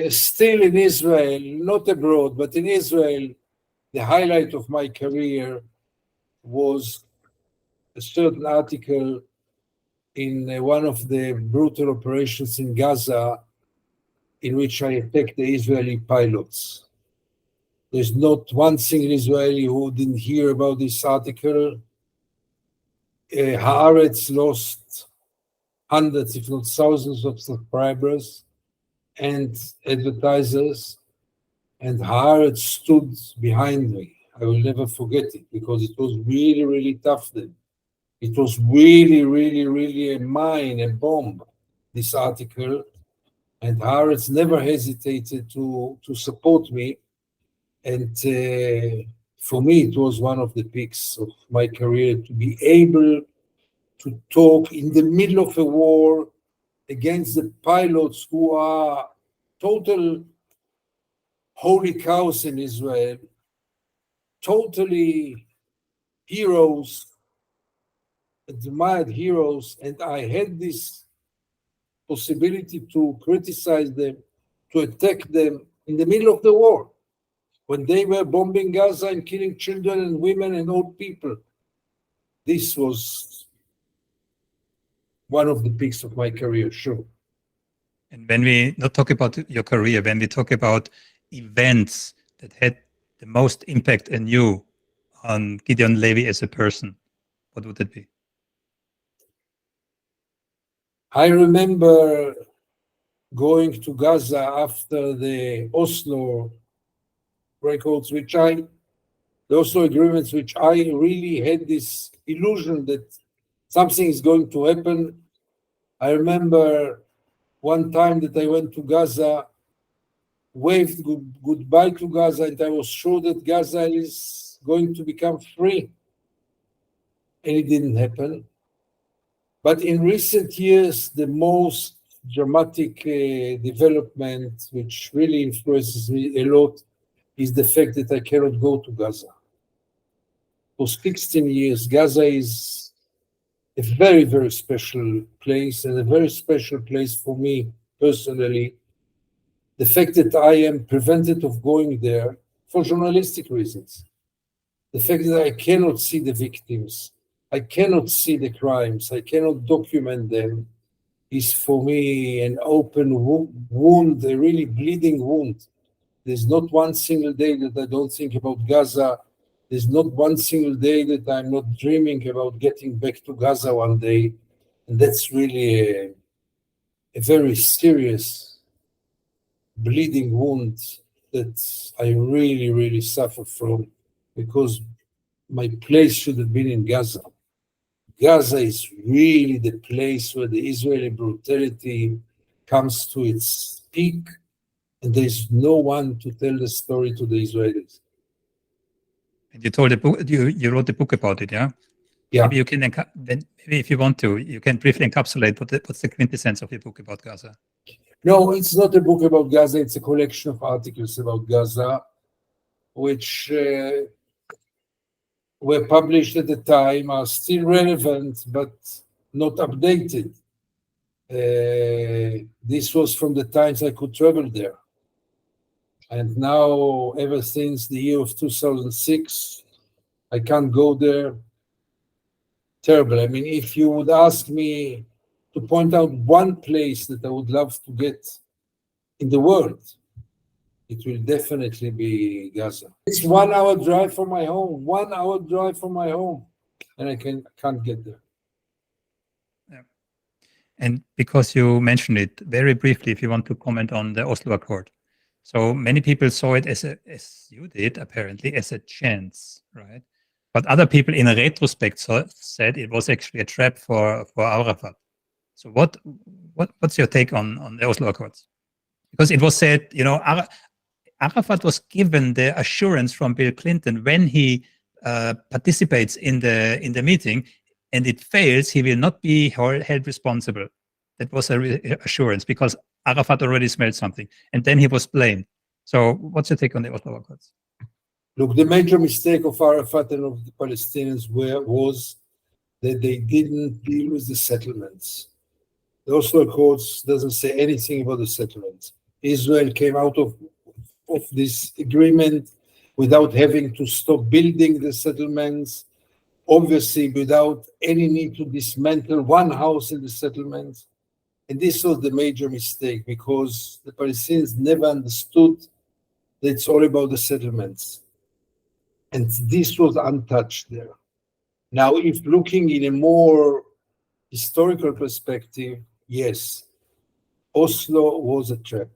Still in Israel, not abroad, but in Israel, the highlight of my career was a certain article in one of the brutal operations in Gaza in which I attacked the Israeli pilots. There's not one single Israeli who didn't hear about this article. Haaretz lost hundreds, if not thousands, of subscribers and advertisers, and Haaretz stood behind me. I will never forget it because it was really, really tough then. It was really, really, really a mine, a bomb, this article, and Haaretz never hesitated to support me. And for me, it was one of the peaks of my career to be able to talk in the middle of a war against the pilots who are total holy cows in Israel, totally heroes, admired heroes, and I had this possibility to criticize them, to attack them in the middle of the war. when they were bombing Gaza and killing children and women and old people. This was one of the peaks of my career, sure. And when we not talk about your career, when we talk about events that had the most impact on you, on Gideon Levy as a person, what would it be? I remember going to Gaza after the Oslo records, the Oslo agreements, which I really had this illusion that something is going to happen. I remember one time that I went to Gaza, waved goodbye to Gaza, and I was sure that Gaza is going to become free. And it didn't happen. But in recent years, the most dramatic development, which really influences me a lot, is the fact that I cannot go to Gaza. For 16 years, Gaza is a very, very special place, and a very special place for me personally. The fact that I am prevented of going there for journalistic reasons. The fact that I cannot see the victims, I cannot see the crimes, I cannot document them, is for me an open wound, a really bleeding wound. There's not one single day that I don't think about Gaza. There's not one single day that I'm not dreaming about getting back to Gaza one day. And that's really a very serious bleeding wound that I really, really suffer from, because my place should have been in Gaza. Gaza is really the place where the Israeli brutality comes to its peak, and there's no one to tell the story to the Israelis. And you told the book, you wrote the book about it, yeah? Yeah. Maybe you can, maybe if you want to, you can briefly encapsulate what's the quintessence of your book about Gaza. No, it's not a book about Gaza. It's a collection of articles about Gaza, which were published at the time, are still relevant, but not updated. This was from the times I could travel there. And now, ever since the year of 2006, I can't go there. Terrible. I mean, if you would ask me to point out one place that I would love to get in the world, it will definitely be Gaza. It's 1 hour drive from my home, 1 hour drive from my home, and I can't get there. Yeah. And because you mentioned it very briefly, if you want to comment on the Oslo Accord. So many people saw it as you did, apparently, as a chance, right? But other people in retrospect said it was actually a trap for Arafat. So what's your take on the Oslo Accords? Because it was said, you know, Arafat was given the assurance from Bill Clinton when he participates in the meeting and it fails, he will not be held responsible. That was a assurance because Arafat already smelled something, and then he was blamed. So what's your take on the Oslo Accords? Look, the major mistake of Arafat and of the Palestinians was that they didn't deal with the settlements. The Oslo Accords doesn't say anything about the settlements. Israel came out of this agreement without having to stop building the settlements, obviously without any need to dismantle one house in the settlements. And this was the major mistake, because the Palestinians never understood that it's all about the settlements. And this was untouched there. Now, if looking in a more historical perspective, yes, Oslo was a trap.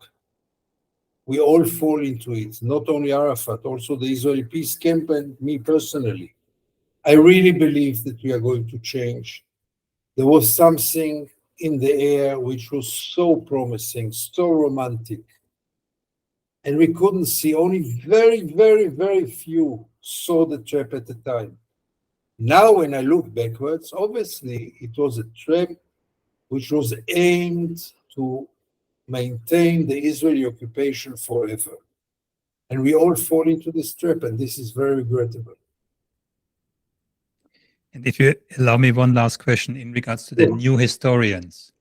We all fall into it, not only Arafat, also the Israeli peace camp and me personally. I really believe that we are going to change. There was something in the air which was so promising, so romantic. And we couldn't see, only very, very, very few saw the trap at the time. Now, when I look backwards, obviously it was a trap which was aimed to maintain the Israeli occupation forever. And we all fall into this trap, and this is very regrettable. And if you allow me one last question in regards to the new historians.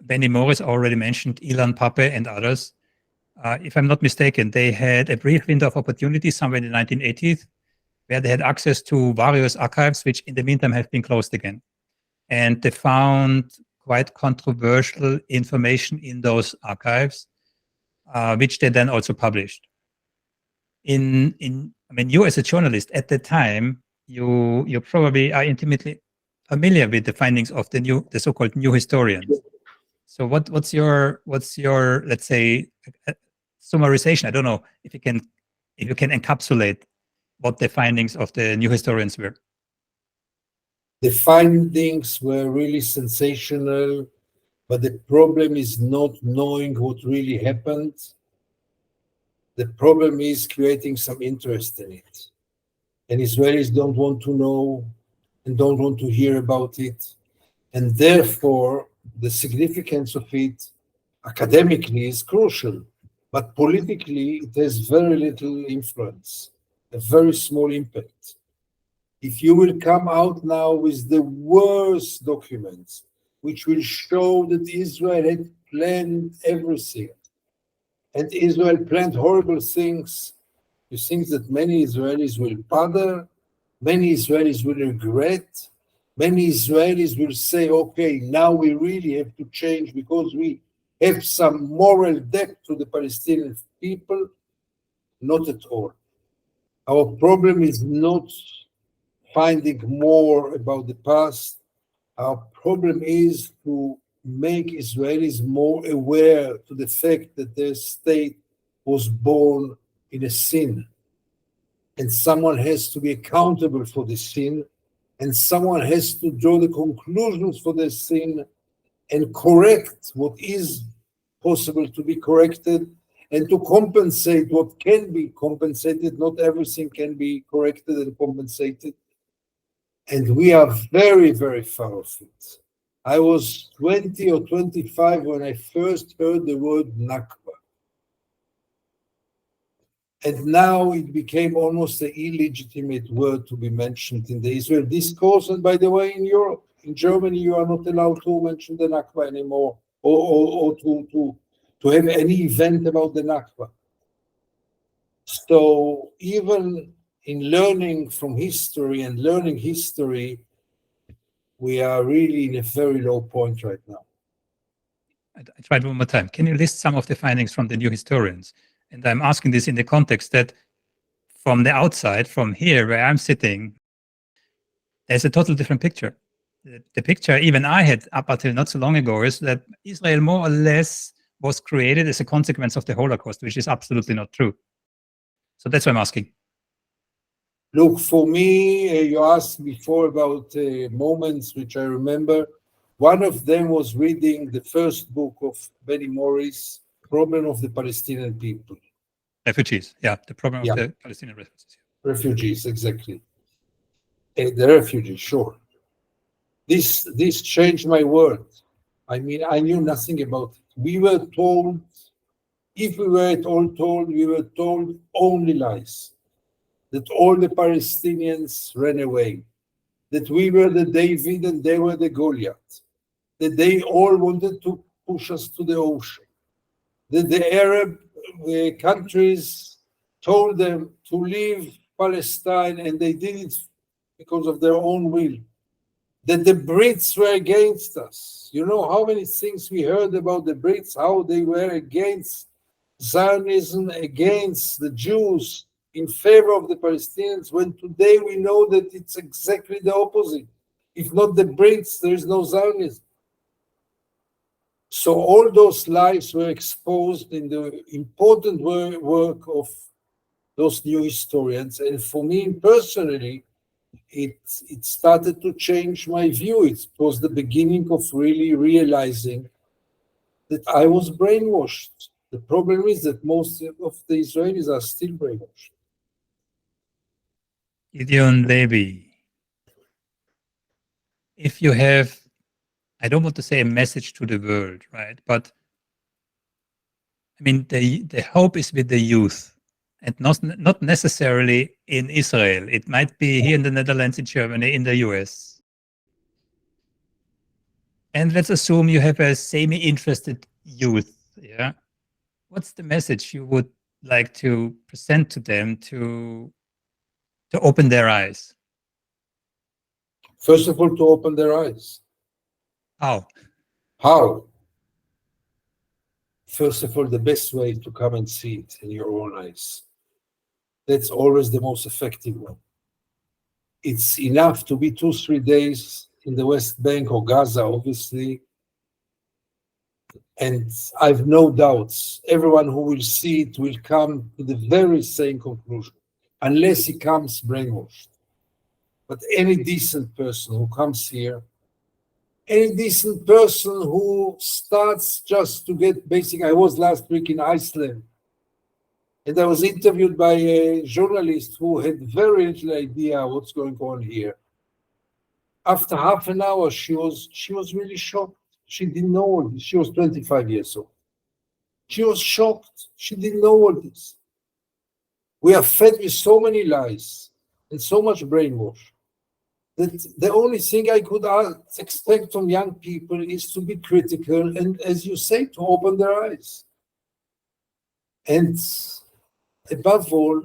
Benny Morris already mentioned Ilan Pappé and others. if I'm not mistaken, they had a brief window of opportunity somewhere in the 1980s where they had access to various archives, which in the meantime have been closed again. And they found quite controversial information in those archives, which they then also published. I mean, you as a journalist at the time, you probably are intimately familiar with the findings of the so-called new historians. So what's your let's say summarization? I don't know if you can encapsulate what the findings of the new historians were. The findings were really sensational, but the problem is not knowing what really happened. The problem is creating some interest in it. And Israelis don't want to know and don't want to hear about it. And therefore, the significance of it academically is crucial, but politically it has very little influence, a very small impact. If you will come out now with the worst documents, which will show that Israel had planned everything, and Israel planned horrible things, you think that many Israelis will bother, many Israelis will regret, many Israelis will say, okay, now we really have to change because we have some moral debt to the Palestinian people? Not at all. Our problem is not finding more about the past. Our problem is to make Israelis more aware to the fact that their state was born in a sin. And someone has to be accountable for the sin, and someone has to draw the conclusions for the sin and correct what is possible to be corrected and to compensate what can be compensated. Not everything can be corrected and compensated. And we are very, very far off it. I was 20 or 25 when I first heard the word Nakba. And now it became almost an illegitimate word to be mentioned in the Israel discourse. And by the way, in Europe, in Germany, you are not allowed to mention the Nakba anymore, or to have any event about the Nakba. So even in learning from history and learning history, we are really in a very low point right now. I tried one more time. Can you list some of the findings from the new historians? And I'm asking this in the context that from the outside, from here where I'm sitting, there's a total different picture. The picture even I had up until not so long ago is that Israel more or less was created as a consequence of the Holocaust, which is absolutely not true. So that's why I'm asking. Look, for me, you asked before about moments which I remember. One of them was reading the first book of Benny Morris, Problem of the Palestinian People. Refugees, yeah, the problem of the Palestinian refugees. Refugees, exactly. The refugees, sure. This changed my world. I mean, I knew nothing about it. We were told, if we were at all told, we were told only lies. That all the Palestinians ran away, that we were the David and they were the Goliath, that they all wanted to push us to the ocean, that the Arab countries told them to leave Palestine and they did it because of their own will, that the Brits were against us. You know how many things we heard about the Brits, how they were against Zionism, against the Jews, in favor of the Palestinians, when today we know that it's exactly the opposite. If not the Brits, there is no Zionism. So all those lies were exposed in the important work of those new historians. And for me personally, it started to change my view. It was the beginning of really realizing that I was brainwashed. The problem is that most of the Israelis are still brainwashed. Gideon Levy, if you have, I don't want to say a message to the world, right? But I mean, the hope is with the youth and not necessarily in Israel. It might be here in the Netherlands, in Germany, in the US. And let's assume you have a semi-interested youth, yeah? what's the message you would like to present to them to open their eyes? First of all, to open their eyes. How? How? First of all, the best way to come and see it in your own eyes. That's always the most effective one. It's enough to be 2-3 days in the West Bank or Gaza, obviously. And I've no doubts, everyone who will see it will come to the very same conclusion, unless he comes brainwashed. But any decent person who comes here, any decent person who starts just to get basic. I was last week in Iceland, and I was interviewed by a journalist who had very little idea what's going on here. After half an hour, she was really shocked. She didn't know all this. She was 25 years old. She was shocked. She didn't know all this. We are fed with so many lies and so much brainwash that the only thing I could expect from young people is to be critical and, as you say, to open their eyes. And above all,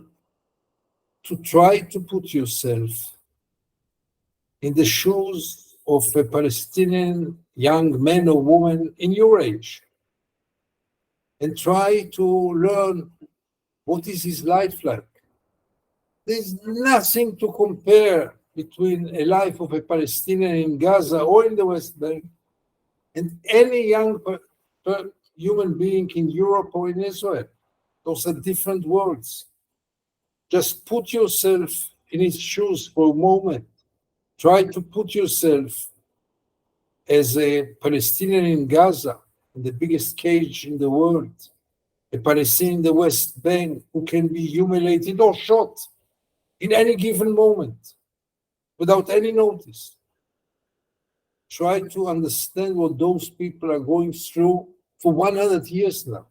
to try to put yourself in the shoes of a Palestinian young man or woman in your age and try to learn what is his life like. There's nothing to compare between a life of a Palestinian in Gaza or in the West Bank and any young human being in Europe or in Israel. Those are different worlds. Just put yourself in his shoes for a moment. Try to put yourself as a Palestinian in Gaza, in the biggest cage in the world, a Palestinian in the West Bank who can be humiliated or shot in any given moment without any notice. Try to understand what those people are going through for 100 years now.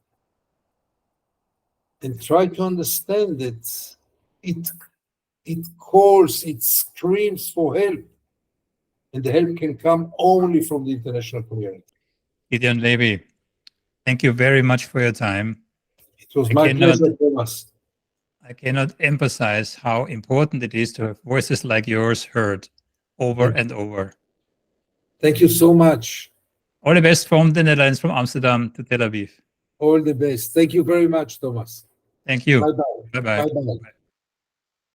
And try to understand that it calls, it screams for help. And the help can come only from the international community. Gideon Levy, thank you very much for your time. It was my pleasure, Thomas. I cannot emphasize how important it is to have voices like yours heard over and over. Thank you so much. All the best from the Netherlands, from Amsterdam to Tel Aviv. All the best. Thank you very much, Thomas. Thank you. Bye-bye. Bye-bye. Bye-bye.